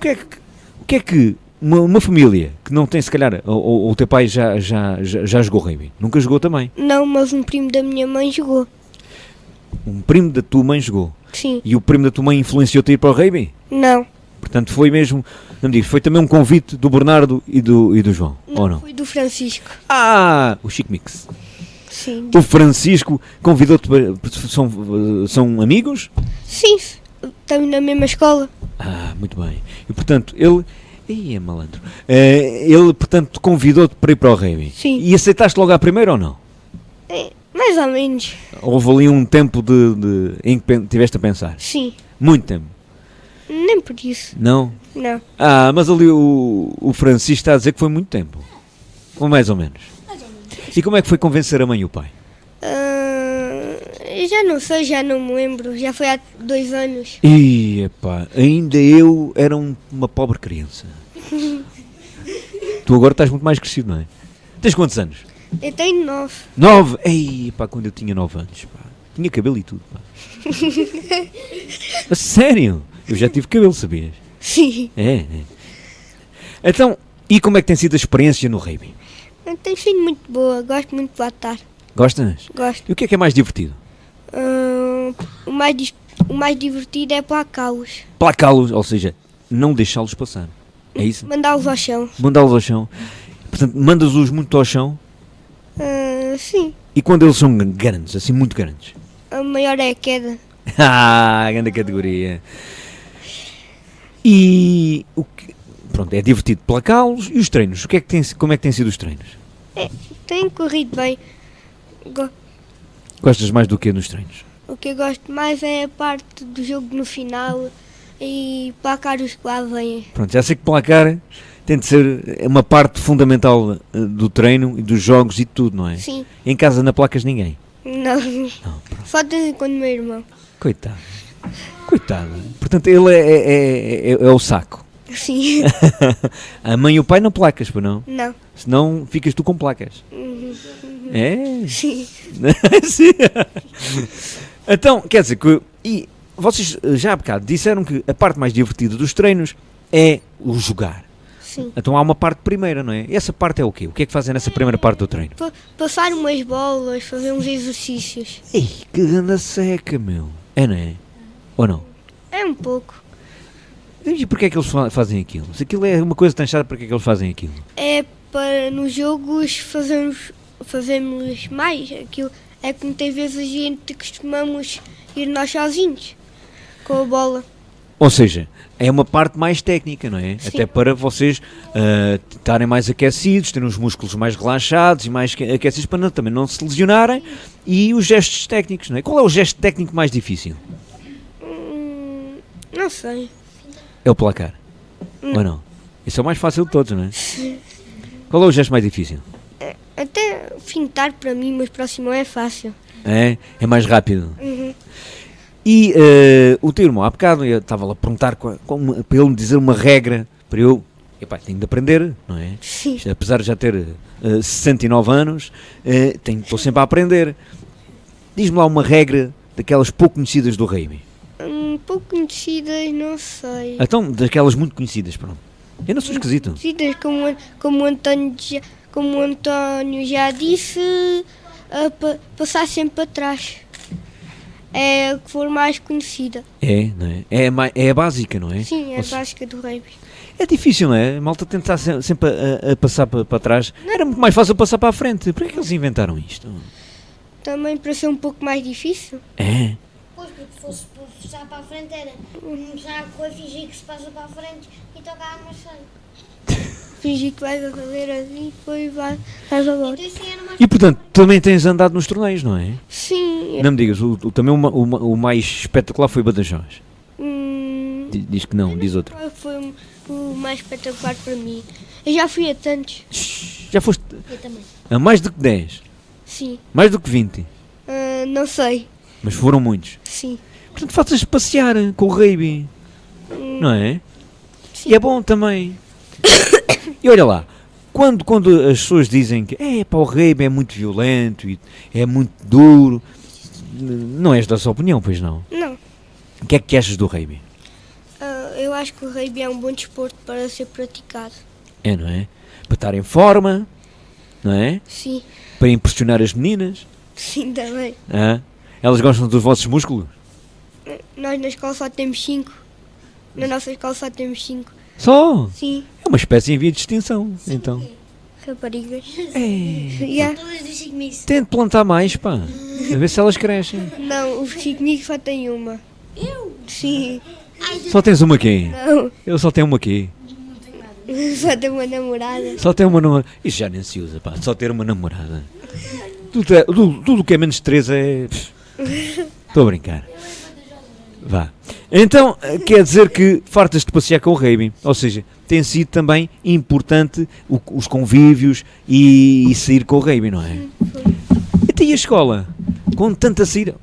é que uma família que não tem, se calhar, ou o teu pai já jogou rugby? Nunca jogou também? Não, mas um primo da minha mãe jogou. Um primo da tua mãe jogou? Sim. E o primo da tua mãe influenciou-te a ir para o rugby? Não. Portanto, foi mesmo, não me digas, foi também um convite do Bernardo e do João, ou não? Foi do Francisco. Ah, o Chico Mix. Sim. O Francisco convidou-te, são amigos? Sim, estamos na mesma escola. Ah, muito bem. E portanto, ele... Ih, é malandro. Ele, portanto, convidou-te para ir para o rugby. Sim. E aceitaste logo à primeira ou não? Mais ou menos. Houve ali um tempo em que tiveste a pensar? Sim. Muito tempo. Nem por isso. Não? Não. Ah, mas ali o Francisco está a dizer que foi muito tempo. Ou mais ou menos. E como é que foi convencer a mãe e o pai? Já não sei, já não me lembro. Já foi há 2 anos. Ih, epá, ainda eu era uma pobre criança. Tu agora estás muito mais crescido, não é? Tens quantos anos? Eu tenho 9. 9? Ei, pá, quando eu tinha 9 anos, pá. Tinha cabelo e tudo, pá. A sério? Eu já tive cabelo, sabias? Sim. É. Então, E como é que tem sido a experiência no rugby? Tem sido muito boa, gosto muito de lá estar. Gostas? Gosto. E o que é mais divertido? O mais divertido é placá-los, Placá-los, ou seja, não deixá-los passar. É isso? mandá-los ao chão. Mandá-los ao chão. Portanto, mandas-os muito ao chão Sim, e quando eles são grandes, assim muito grandes. a maior é a queda. Grande categoria. E pronto, é divertido placá-los. E os treinos? Como é que têm sido os treinos? Tem corrido bem. Gostas mais do que nos treinos? O que eu gosto mais é a parte do jogo no final e placar os que lá vêm. Pronto, já sei que placar tem de ser uma parte fundamental do treino e dos jogos e tudo, não é? Sim, Em casa não placas ninguém. não. Só de vez em quando meu irmão. Coitado. Coitado. Portanto, ele é o saco. Sim, A mãe e o pai não placas, para não? não. Senão ficas tu com placas. É? Sim. Sim. Então, quer dizer que... E vocês já há bocado disseram que a parte mais divertida dos treinos é o jogar. Sim. Então há uma parte primeira, não é? E essa parte é o quê? O que é que fazem nessa primeira parte do treino? Passar umas bolas, fazer uns exercícios. Ei, que ganda seca, meu. É, não é? Ou não? É um pouco. E porquê é que eles fazem aquilo? Se aquilo é uma coisa tão chata, porquê é que eles fazem aquilo? É para nos jogos fazermos mais. Aquilo é que muitas vezes a gente costumamos ir nós sozinhos com a bola. Ou seja, é uma parte mais técnica, não é? Sim. Até para vocês estarem mais aquecidos, terem os músculos mais relaxados e mais aquecidos para também não se lesionarem. E os gestos técnicos, não é? Qual é o gesto técnico mais difícil? Não sei. É o placar. Ou não? Isso é o mais fácil de todos, não é? Qual é o gesto mais difícil? Até fintar para mim, mas para o Simão é fácil. É mais rápido. E o teu irmão, há bocado, eu estava a perguntar para ele me dizer uma regra para eu. Epá, tenho de aprender, não é? Sim. Apesar de já ter 69 anos, estou sempre a aprender. Diz-me lá uma regra daquelas pouco conhecidas do rugby. Pouco conhecidas, não sei. Então, daquelas muito conhecidas, pronto. Eu não sou esquisito. Conhecidas como o António já disse, passar sempre para trás. É a que for mais conhecida. É, não é? É a básica, não é? Sim, é a básica do rugby. É difícil, não é? A malta tentar sempre a passar para trás. Era muito mais fácil passar para a frente. Por que eles inventaram isto? Também para ser um pouco mais difícil. É? Pois, porque se fosse passar para a frente era começar a correr, fingir que se passa para a frente e tocar a maçã. Fingir que vais a fazer assim e depois vais a volta. E portanto, também tens andado nos torneios, não é? Sim. Não me digas, também o mais espetacular foi Badajoz. Diz que não, diz outro. Foi o mais espetacular para mim. Eu já fui a tantos. Já foste Eu também. a mais do que 10, Sim. mais do que 20, Não sei. mas foram muitos. Sim. Portanto, fazes passear com o rugby, não é? Sim. E é bom também. E olha lá, quando as pessoas dizem que pá, o rugby é muito violento e é muito duro, não és da sua opinião, pois não? Não. O que é que achas do rugby? Eu acho que o rugby é um bom desporto para ser praticado. É, não é? Para estar em forma, não é? Sim. Para impressionar as meninas. Sim, também. Elas gostam dos vossos músculos? Nós na escola só temos 5. Na nossa escola só temos 5. Só? Sim. É uma espécie em via de extinção, então. Raparigas. É. Todas dos chicos. Tem de plantar mais, pá. A ver se elas crescem. Não, os chicos só tem uma. Eu? Sim. Só tens uma aqui? Não. Eu só tenho uma aqui. Só tem uma namorada. Só tem uma namorada. Isso já nem se usa, pá. Só ter uma namorada. Tudo o que é menos de 3 é. Estou a brincar. Vá. Então, quer dizer que fartas de passear com o rugby. Ou seja, tem sido também importante os convívios e sair com o rugby, não é? E a escola? Com tanta saída.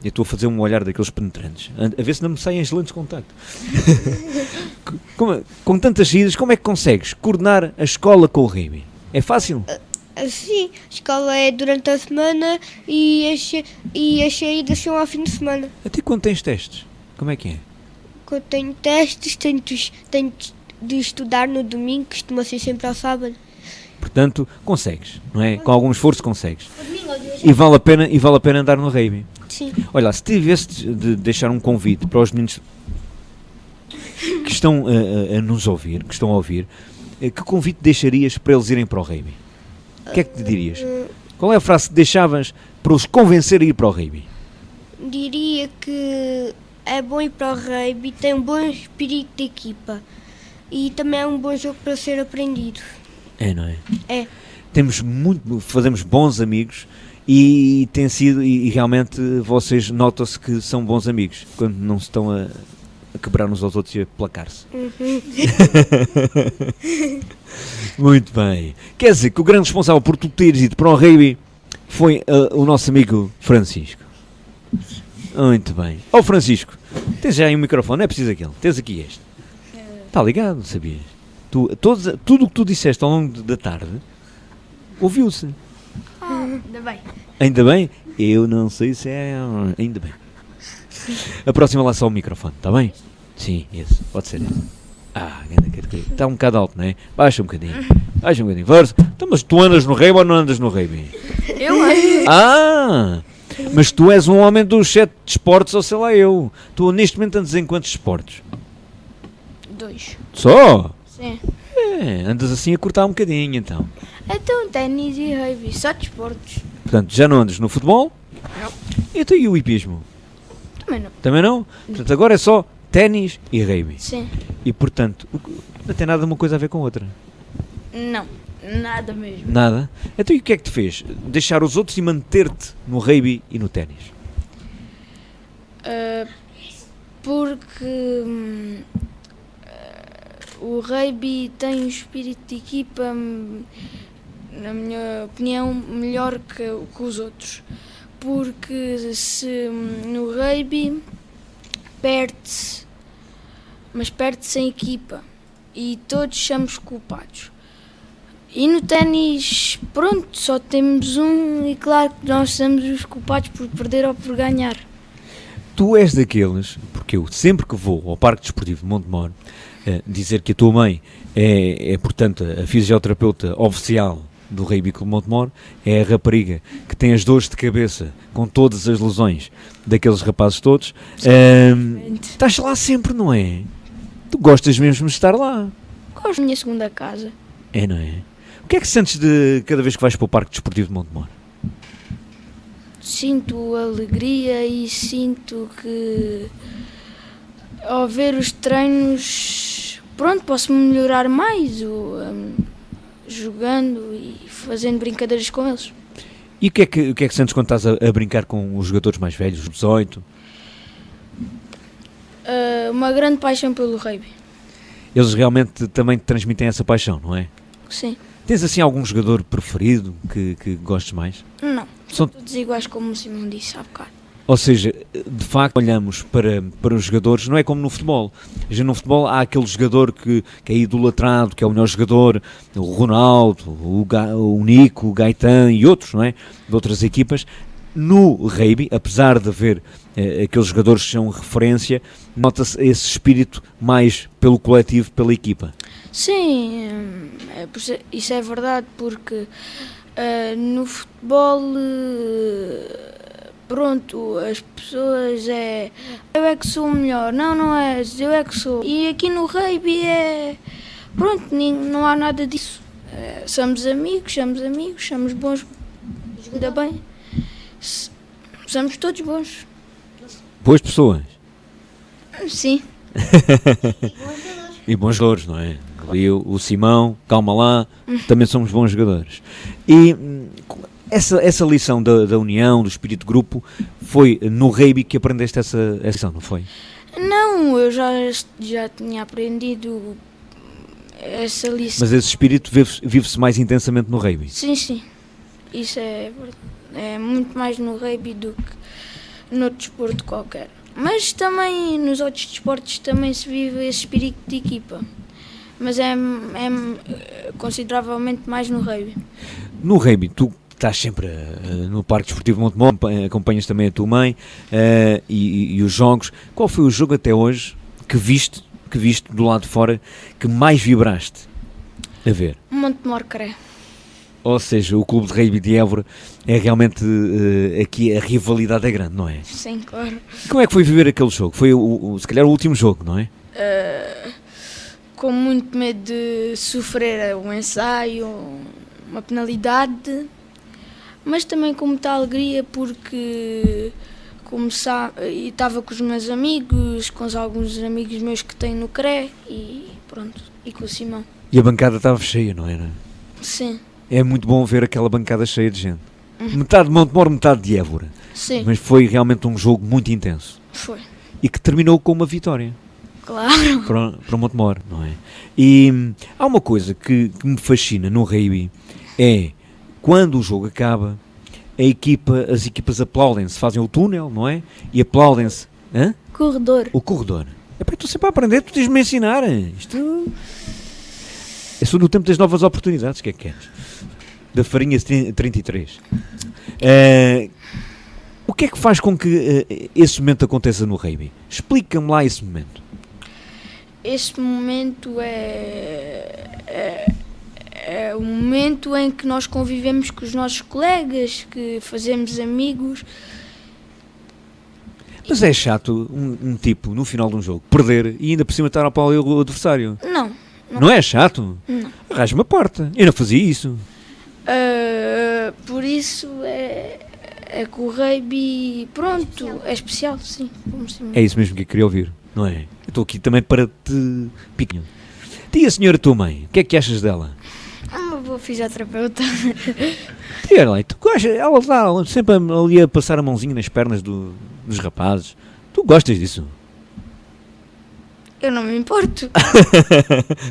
Eu estou a fazer um olhar daqueles penetrantes, a ver se não me saem excelentes contactos. Com tantas saídas, como é que consegues coordenar a escola com o rugby? É fácil? Sim, a escola é durante a semana e as saídas são ao fim de semana. Até quando tens testes? Como é que é? porque eu tenho testes, tenho de estudar no domingo, costuma ser sempre ao sábado. Portanto, consegues, não é? Com algum esforço consegues. E vale a pena andar no rugby. Sim. Olha, se tivesse de deixar um convite para os meninos que estão a nos ouvir, que estão a ouvir, que convite deixarias para eles irem para o rugby? O que é que te dirias? Qual é a frase que deixavas para os convencer a ir para o rugby? Diria que é bom ir para o rugby, tem um bom espírito de equipa e também é um bom jogo para ser aprendido. É, não é? É. Fazemos bons amigos e tem sido, e realmente vocês notam-se que são bons amigos quando não se estão a quebrar uns aos outros e a placar-se. Muito bem. Quer dizer que o grande responsável por tu teres ido para o rugby foi o nosso amigo Francisco. Muito bem. Ó Francisco, tens já aí um microfone, não é preciso aquele, tens aqui este. Está ligado, sabias? Tudo o que tu disseste ao longo da tarde ouviu-se. Ainda bem. Ainda bem? Eu não sei se é... Ainda bem. Aproxima lá só o microfone, está bem? Sim, esse. Pode ser esse. Está um bocado alto, não é? Baixa um bocadinho. Força. Então, mas tu andas no rugby ou não andas no rugby? Eu acho. Ah! Mas tu és um homem dos 7 desportos, ou sei lá eu. Tu neste momento andas em quantos desportos? 2. Só? Sim. Andas assim a cortar um bocadinho, então. Então, ténis e rugby, só desportos. Portanto, já não andas no futebol? Não. Então, e o hipismo? Também não. Também não? Portanto, agora é só ténis e rugby. Sim. E, portanto, não tem nada uma coisa a ver com a outra? Não, nada mesmo. Nada? Então, e o que é que te fez? Deixar os outros e manter-te no rugby e no ténis? Porque o rugby tem um espírito de equipa, na minha opinião, melhor que os outros. Porque se no rugby perde-se, mas perde-se em equipa e todos somos culpados. E no ténis, pronto, só temos um e claro que nós somos os culpados por perder ou por ganhar. Tu és daqueles, porque eu sempre que vou ao Parque Desportivo de Montemor dizer que a tua mãe é portanto, a fisioterapeuta oficial do Rugby Clube Montemor, é a rapariga que tem as dores de cabeça com todas as lesões daqueles rapazes todos. Estás lá sempre, não é? Tu gostas mesmo de estar lá. Gosto da minha segunda casa. É, não é? O que é que sentes de cada vez que vais para o Parque Desportivo de Montemor? Sinto alegria e sinto que ao ver os treinos, pronto, posso melhorar mais jogando e fazendo brincadeiras com eles. E o que é que sentes quando estás a brincar com os jogadores mais velhos, os 18? Uma grande paixão pelo rugby. Eles realmente também te transmitem essa paixão, não é? Sim. Tens assim algum jogador preferido que gostes mais? Não, são todos iguais, como o Simão disse há bocado. Ou seja, de facto olhamos para os jogadores, não é como no futebol. No futebol há aquele jogador que é idolatrado, que é o melhor jogador, o Ronaldo, o Nico, o Gaetan e outros, não é? De outras equipas. No rugby, apesar de haver aqueles jogadores que são referência, nota-se esse espírito mais pelo coletivo, pela equipa. Sim, isso é verdade, porque no futebol, pronto, as pessoas eu é que sou o melhor, não és, eu é que sou. E aqui no rugby pronto, não há nada disso. Somos amigos, somos bons, ainda bem, somos todos bons. Boas pessoas. Sim. E bons jogadores, não é? Ali o Simão, calma lá, também somos bons jogadores. E essa lição da união, do espírito de grupo, foi no rugby que aprendeste essa lição, não foi? Não, eu já tinha aprendido essa lição. Mas esse espírito vive-se mais intensamente no rugby? Sim, sim. Isso é verdade. É muito mais no rugby do que no desporto qualquer. Mas também nos outros desportos também se vive esse espírito de equipa. Mas é consideravelmente mais no rugby. No rugby, tu estás sempre no Parque Desportivo de Montemor, acompanhas também a tua mãe e os jogos. Qual foi o jogo até hoje que viste do lado de fora, que mais vibraste a ver? Montemor Cré. Ou seja, o clube de rugby de Évora é realmente, aqui a rivalidade é grande, não é? Sim, claro. Como é que foi viver aquele jogo? Foi se calhar o último jogo, não é? Com muito medo de sofrer um ensaio, uma penalidade, mas também com muita alegria porque e estava com os meus amigos, com alguns amigos meus que têm no CRE e pronto, e com o Simão. E a bancada estava cheia, não era? Sim. É muito bom ver aquela bancada cheia de gente. Metade de Montemor, metade de Évora. Sim. Mas foi realmente um jogo muito intenso. Foi. E que terminou com uma vitória. Claro. Para o Montemor, não é? E há uma coisa que me fascina no rugby, é quando o jogo acaba, as equipas aplaudem-se, fazem o túnel, não é? E aplaudem-se. Hã? Corredor. O corredor. Estou sempre a aprender, tu tens-me a ensinar. Isto... Eu sou no tempo das novas oportunidades, o que é que queres? Da farinha 33. O que é que faz com que esse momento aconteça no rugby? Explica-me lá esse momento. Esse momento é o momento em que nós convivemos com os nossos colegas, que fazemos amigos. Mas é chato um tipo, no final de um jogo, perder e ainda por cima estar a aplaudir o adversário. Não É chato? Não. Arranja-me a porta. Eu não fazia isso. Por isso é que o rugby, pronto, é especial, sim. É isso mesmo que eu queria ouvir, não é? Eu estou aqui também para te picar. E a senhora tua mãe, o que é que achas dela? É uma boa fisioterapeuta. E ela, ela está sempre ali a passar a mãozinha nas pernas dos rapazes. Tu gostas disso? Eu não me importo.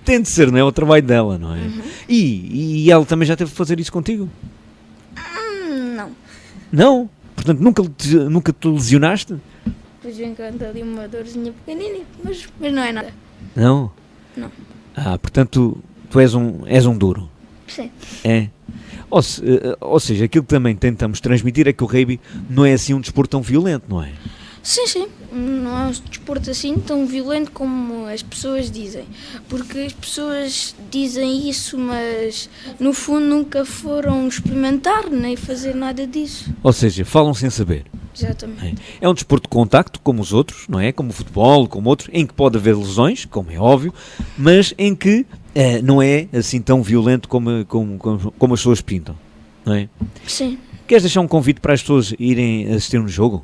Tem de ser, não é? O trabalho dela, não é? Uhum. E ela também já teve de fazer isso contigo? Não. Não? Portanto, nunca te lesionaste? Depois vem quando ali uma dorzinha pequenina, mas não é nada. Não? Não. Portanto, tu és um duro. Sim. É? Ou seja, aquilo que também tentamos transmitir é que o rugby não é assim um desporto tão violento, não é? Sim. Não é um desporto assim tão violento como as pessoas dizem. Porque as pessoas dizem isso, mas no fundo nunca foram experimentar nem fazer nada disso. Ou seja, falam sem saber. Exatamente. É um desporto de contacto, como os outros, não é? Como o futebol, como outros, em que pode haver lesões, como é óbvio, mas em que não é assim tão violento como as pessoas pintam, não é? Sim. Queres deixar um convite para as pessoas irem assistir um jogo?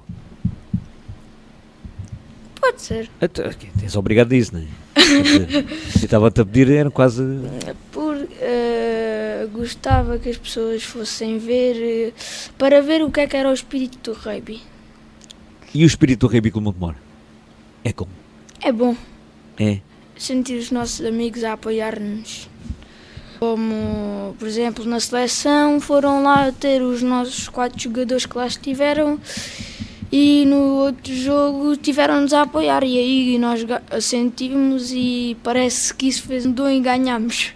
Pode ser. Tens obrigado a isso, não é? Eu estava-te a pedir, era quase... Gostava que as pessoas fossem ver, para ver o que era o espírito do rugby. E o espírito do rugby Clube Montemor? É como? É bom. É? Sentir os nossos amigos a apoiar-nos. Como, por exemplo, na seleção, foram lá ter os nossos 4 jogadores que lá estiveram e no outro jogo tiveram-nos a apoiar e aí nós sentimos e parece que isso fez um dom e ganhamos.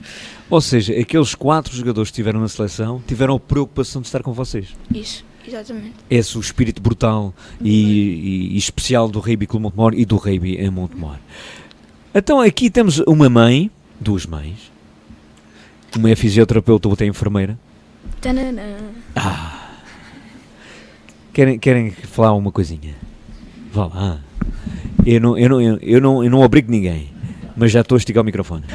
Ou seja, aqueles 4 jogadores que estiveram na seleção tiveram a preocupação de estar com vocês. Isso, exatamente. Esse é o espírito brutal e especial do rugby Clube Montemor e do rugby em Montemor. Então aqui temos uma mãe, 2 mães, uma é fisioterapeuta, outra é enfermeira. Tanana. Querem falar uma coisinha? Vá lá. Eu não obrigo ninguém, mas já estou a esticar o microfone.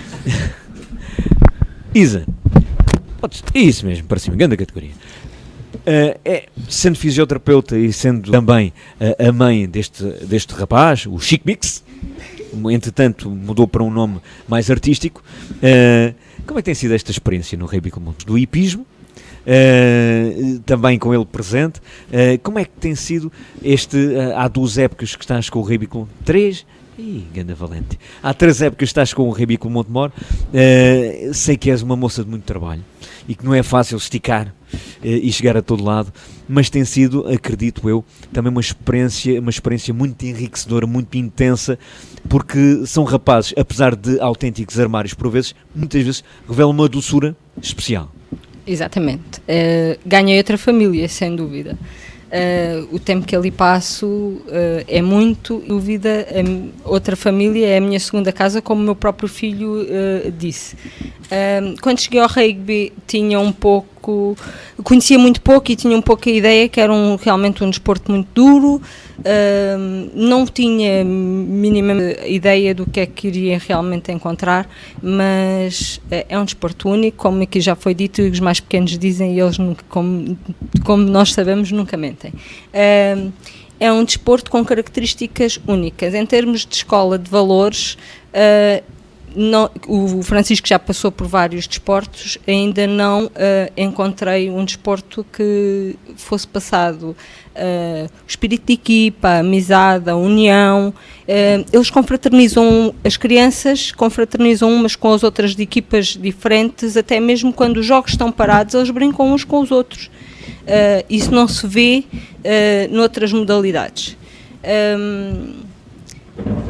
Isa, isso mesmo, para cima, grande categoria. Sendo fisioterapeuta e sendo também a mãe deste rapaz, o Chic Mix, entretanto mudou para um nome mais artístico, como é que tem sido esta experiência no rugby Clube Montemor? Do hipismo, também com ele presente, como é que tem sido há 2 épocas que estás com o rugby Clube 3? Ganda valente. Há 3 épocas que estás com o rugby Clube Montemor. Sei que és uma moça de muito trabalho e que não é fácil esticar e chegar a todo lado, mas tem sido, acredito eu, também uma experiência muito enriquecedora, muito intensa, porque são rapazes, apesar de autênticos armários por vezes, muitas vezes revelam uma doçura especial. Exatamente. Ganhei outra família, sem dúvida. O tempo que ali passo é muito dúvida. Outra família é a minha segunda casa, como o meu próprio filho disse. Quando cheguei ao rugby conhecia muito pouco e tinha um pouco a ideia que era realmente um desporto muito duro. Não tinha mínima ideia do que é que iria realmente encontrar, mas é um desporto único, como aqui já foi dito, e os mais pequenos dizem, e eles nunca, como nós sabemos, nunca mentem. É um desporto com características únicas. Em termos de escola de valores, o Francisco já passou por vários desportos, ainda não encontrei um desporto que fosse passado o espírito de equipa, a amizade, a união. Eles confraternizam, as crianças confraternizam umas com as outras de equipas diferentes, até mesmo quando os jogos estão parados, eles brincam uns com os outros. Isso não se vê noutras modalidades.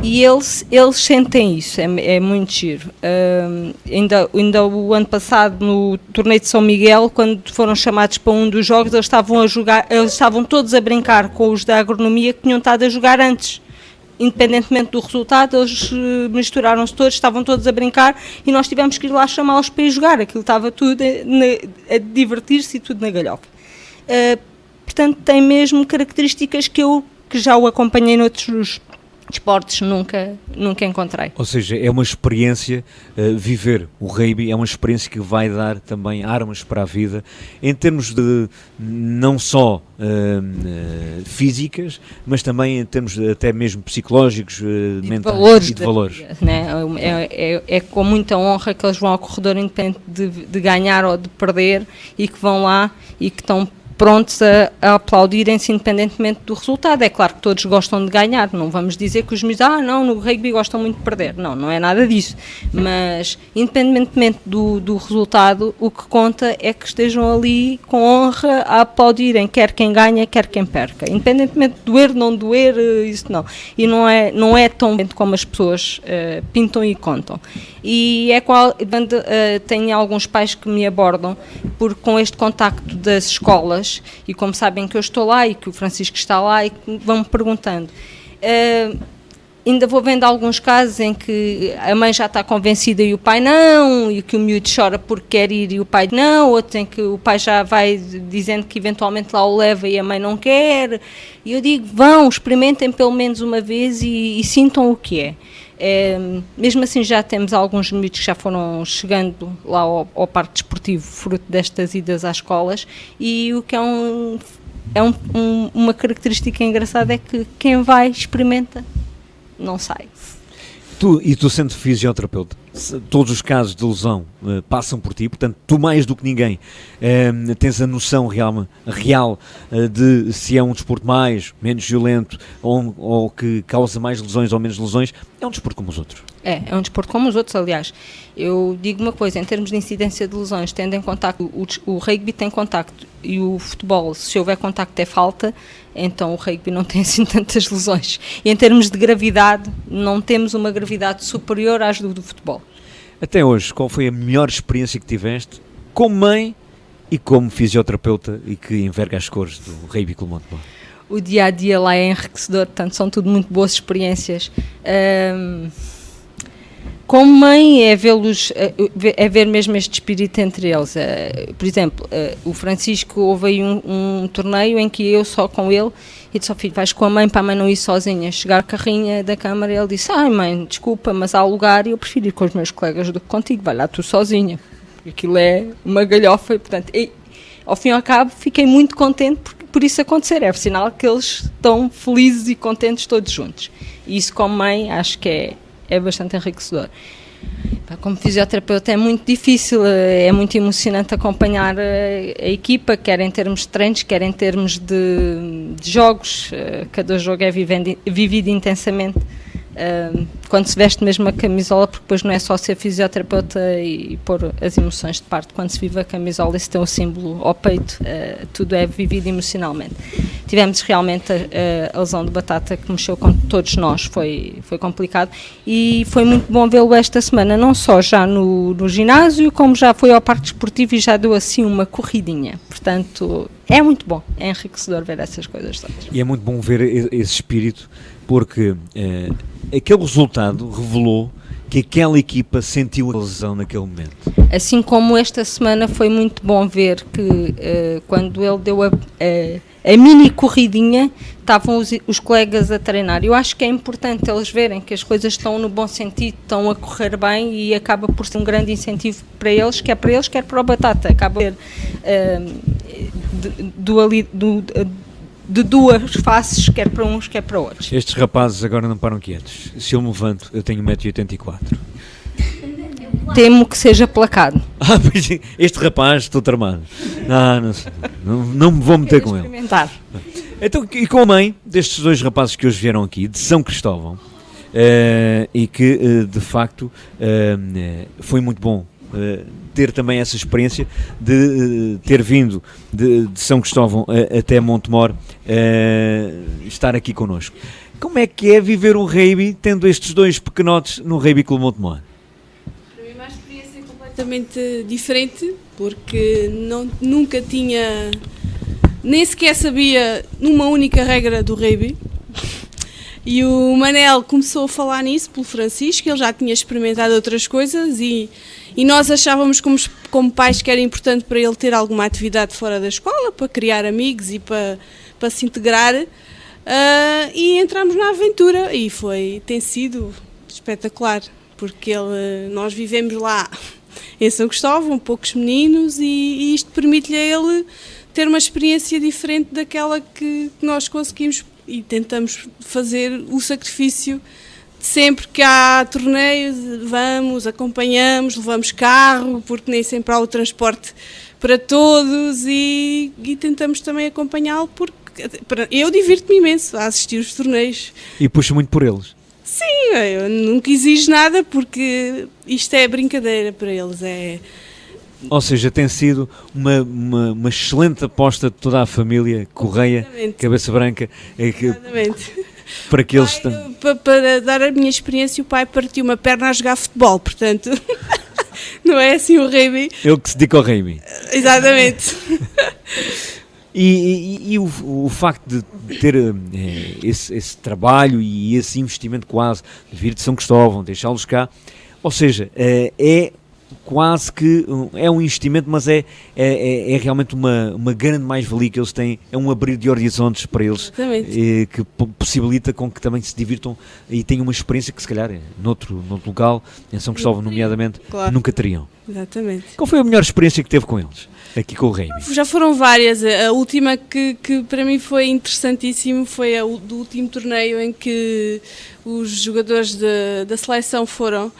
E eles sentem isso, é muito giro. Ainda o ano passado, no torneio de São Miguel, quando foram chamados para um dos jogos, eles estavam todos a brincar com os da agronomia que tinham estado a jogar antes. Independentemente do resultado, eles misturaram-se todos, estavam todos a brincar e nós tivemos que ir lá chamá-los para ir jogar. Aquilo estava tudo a divertir-se e tudo na galhofa. Portanto, tem mesmo características que já o acompanhei noutros desportos, nunca encontrei. Ou seja, é uma experiência, viver o rugby é uma experiência que vai dar também armas para a vida, em termos de não só físicas, mas também em termos até mesmo psicológicos, mentais e de valores. Né? É com muita honra que eles vão ao corredor, independente de ganhar ou de perder, e que vão lá e que estão prontos a aplaudirem-se independentemente do resultado. É claro que todos gostam de ganhar, não vamos dizer que os miúdos, não, no rugby gostam muito de perder. Não é nada disso. Mas, independentemente do resultado, o que conta é que estejam ali com honra a aplaudirem, quer quem ganha, quer quem perca. Independentemente de doer, não doer, isso não. E não é tão bem como as pessoas pintam e contam. E tenho alguns pais que me abordam, porque com este contacto das escolas, e como sabem que eu estou lá e que o Francisco está lá, e que vão-me perguntando. Ainda vou vendo alguns casos em que a mãe já está convencida e o pai não, e que o miúdo chora porque quer ir e o pai não, outros em que o pai já vai dizendo que eventualmente lá o leva e a mãe não quer. E eu digo, experimentem pelo menos uma vez e sintam o que é. Mesmo assim já temos alguns miúdos que já foram chegando lá ao parque desportivo fruto destas idas às escolas, e o que uma característica engraçada é que quem vai experimenta, não sai. Tu sendo fisioterapeuta, todos os casos de lesão passam por ti, portanto tu mais do que ninguém tens a noção real de se é um desporto mais, menos violento ou que causa mais lesões ou menos lesões. É um desporto como os outros. É um desporto como os outros, aliás. Eu digo uma coisa, em termos de incidência de lesões, tendo em contacto, o rugby tem contacto e o futebol, se houver contacto é falta, então o rugby não tem assim tantas lesões. E em termos de gravidade, não temos uma gravidade superior às do futebol. Até hoje, qual foi a melhor experiência que tiveste como mãe e como fisioterapeuta e que enverga as cores do Rugby Clube Montemor? O dia-a-dia lá é enriquecedor, portanto são tudo muito boas experiências. Como mãe é ver mesmo este espírito entre eles. Por exemplo, o Francisco, houve aí um torneio em que eu só com ele, e disse ao filho, vais com a mãe para a mãe não ir sozinha. Chegar a carrinha da câmara, ele disse, mãe, desculpa, mas há lugar e eu prefiro ir com os meus colegas do que contigo, vai lá tu sozinha. Aquilo é uma galhofa e, portanto, ao fim e ao cabo, fiquei muito contente por isso acontecer. É o sinal que eles estão felizes e contentes todos juntos. E isso, como mãe, acho que é bastante enriquecedor. Como fisioterapeuta é muito difícil, é muito emocionante acompanhar a equipa, quer em termos de treinos, quer em termos de jogos. Cada jogo é vivido intensamente. Quando se veste mesmo a camisola, porque depois não é só ser fisioterapeuta e pôr as emoções de parte. Quando se vive a camisola e se tem o símbolo ao peito, tudo é vivido emocionalmente. tivemos realmente a lesão de Batata que mexeu com todos nós, foi complicado, e foi muito bom vê-lo esta semana, não só já no ginásio, como já foi ao parque desportivo e já deu assim uma corridinha, portanto é muito bom, é enriquecedor ver essas coisas todas. E é muito bom ver esse espírito, porque aquele resultado revelou que aquela equipa sentiu a lesão naquele momento. Assim como esta semana foi muito bom ver que quando ele deu a mini corridinha, estavam os colegas a treinar. Eu acho que é importante eles verem que as coisas estão no bom sentido, estão a correr bem, e acaba por ser um grande incentivo para eles, quer para eles, quer para o Batata. Acaba por ser de duas faces, quer para uns, quer para outros. Estes rapazes agora não param quietos. Se eu me levanto, eu tenho 1,84 m. Temo que seja placado. Este rapaz, estou tramado. Não me vou meter com ele. Então, e com a mãe destes dois rapazes que hoje vieram aqui, de São Cristóvão, e que de facto foi muito bom ter também essa experiência de ter vindo de São Cristóvão até Montemor, estar aqui connosco. Como é que é viver um rugby tendo estes dois pequenotes no Rugby Clube Montemor? Para mim é uma experiência completamente diferente, porque nunca tinha, nem sequer sabia uma única regra do rugby. E o Manel começou a falar nisso pelo Francisco, ele já tinha experimentado outras coisas e nós achávamos como pais que era importante para ele ter alguma atividade fora da escola, para criar amigos e para se integrar, e entramos na aventura e tem sido espetacular, porque nós vivemos lá em São Cristóvão, poucos meninos, e isto permite-lhe a ele ter uma experiência diferente daquela que nós conseguimos, e tentamos fazer o sacrifício de sempre que há torneios, vamos, acompanhamos, levamos carro, porque nem sempre há o transporte para todos, e tentamos também acompanhá-lo, porque eu divirto-me imenso a assistir os torneios. E puxo muito por eles? Sim, eu nunca exijo nada, porque isto é brincadeira para eles, Ou seja, tem sido uma excelente aposta de toda a família Correia, exatamente. Cabeça Branca. Exatamente. Para que eles para dar a minha experiência, o pai partiu uma perna a jogar futebol, portanto, não é assim o rugby. Ele que se dedica ao rugby. Exatamente. E o facto de ter esse trabalho e esse investimento quase, de vir de São Cristóvão, deixá-los cá, ou seja, é quase que é um investimento, mas é realmente uma grande mais-valia que eles têm, é um abrir de horizontes para eles, que possibilita com que também se divirtam e tenham uma experiência que se calhar noutro local, em São Cristóvão nomeadamente, claro, nunca teriam. Exatamente. Qual foi a melhor experiência que teve com eles, aqui com o rugby? Já foram várias, a última que para mim foi interessantíssimo foi do último torneio em que os jogadores da seleção foram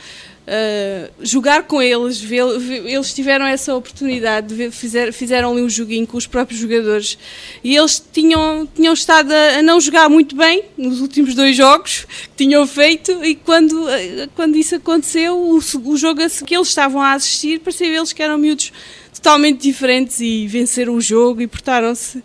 jogar com eles, eles tiveram essa oportunidade de fizeram ali um joguinho com os próprios jogadores, e eles tinham estado a não jogar muito bem nos últimos 2 jogos que tinham feito, e quando isso aconteceu, o jogo que eles estavam a assistir, parecia eles que eram miúdos totalmente diferentes e venceram o jogo e portaram-se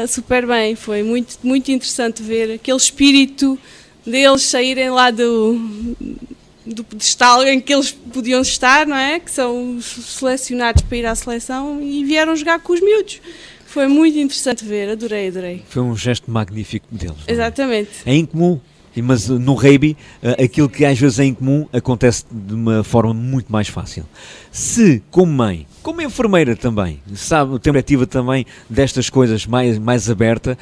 super bem. Foi muito, muito interessante ver aquele espírito deles saírem lá do pedestal em que eles podiam estar, não é? Que são os selecionados para ir à seleção, e vieram jogar com os miúdos. Foi muito interessante ver, adorei. Foi um gesto magnífico deles. Exatamente. É incomum, mas no rugby, aquilo que às vezes é incomum acontece de uma forma muito mais fácil. Se, como mãe, como enfermeira também, sabe, tem perspectiva também destas coisas mais aberta,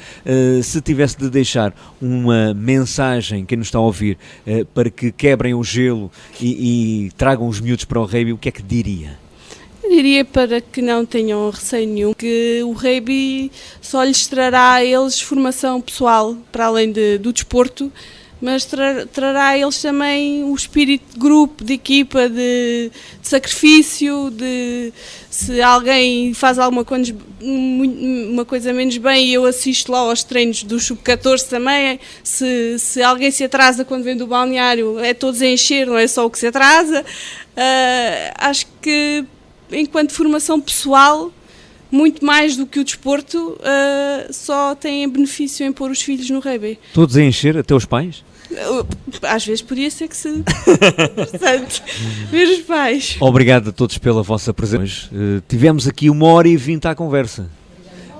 se tivesse de deixar uma mensagem, quem nos está a ouvir, para que quebrem o gelo e tragam os miúdos para o rugby, o que é que diria? Eu diria para que não tenham receio nenhum, que o rugby só lhes trará a eles formação pessoal, para além do desporto, mas trará a eles também o espírito de grupo, de equipa, de sacrifício, se alguém faz uma coisa menos bem, e eu assisto lá aos treinos do Sub-14 também, se alguém se atrasa quando vem do balneário, é todos a encher, não é só o que se atrasa. Acho que enquanto formação pessoal muito mais do que o desporto, só têm benefício em pôr os filhos no rugby. Todos a encher, até os pais? Às vezes podia ser que se... Portanto, ver os pais. Obrigado a todos pela vossa presença. Tivemos aqui 1h20 à conversa.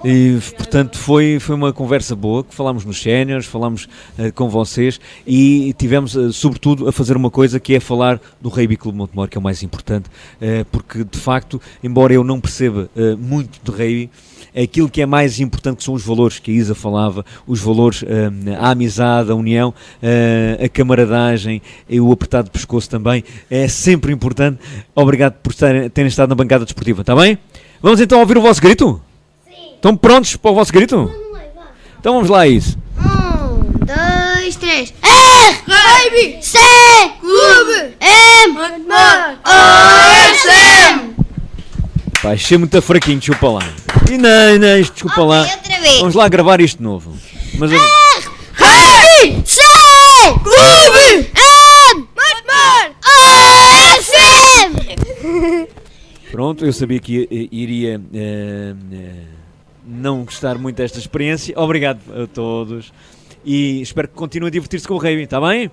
E, portanto, foi uma conversa boa, que falámos nos séniores, falámos com vocês e tivemos, sobretudo, a fazer uma coisa que é falar do Rugby Clube Montemor, que é o mais importante, porque, de facto, embora eu não perceba muito de rugby, aquilo que é mais importante, que são os valores que a Isa falava, os valores, a amizade, a união, a camaradagem e o apertado de pescoço também, é sempre importante. Obrigado por terem estado na bancada desportiva, está bem? Vamos então ouvir o vosso grito? Estão prontos para o vosso grito? Então vamos lá a isso. 1, 2, 3. R, C, Clube, M, OSM. Pá, achei muito fraquinho, desculpa lá. E não, isto, desculpa lá. Outra vez. Vamos lá gravar isto de novo. Mas R, C, Clube, M, OSM. pronto, eu sabia que iria não gostar muito desta experiência. Obrigado a todos e espero que continuem a divertir-se com o rugby, está bem?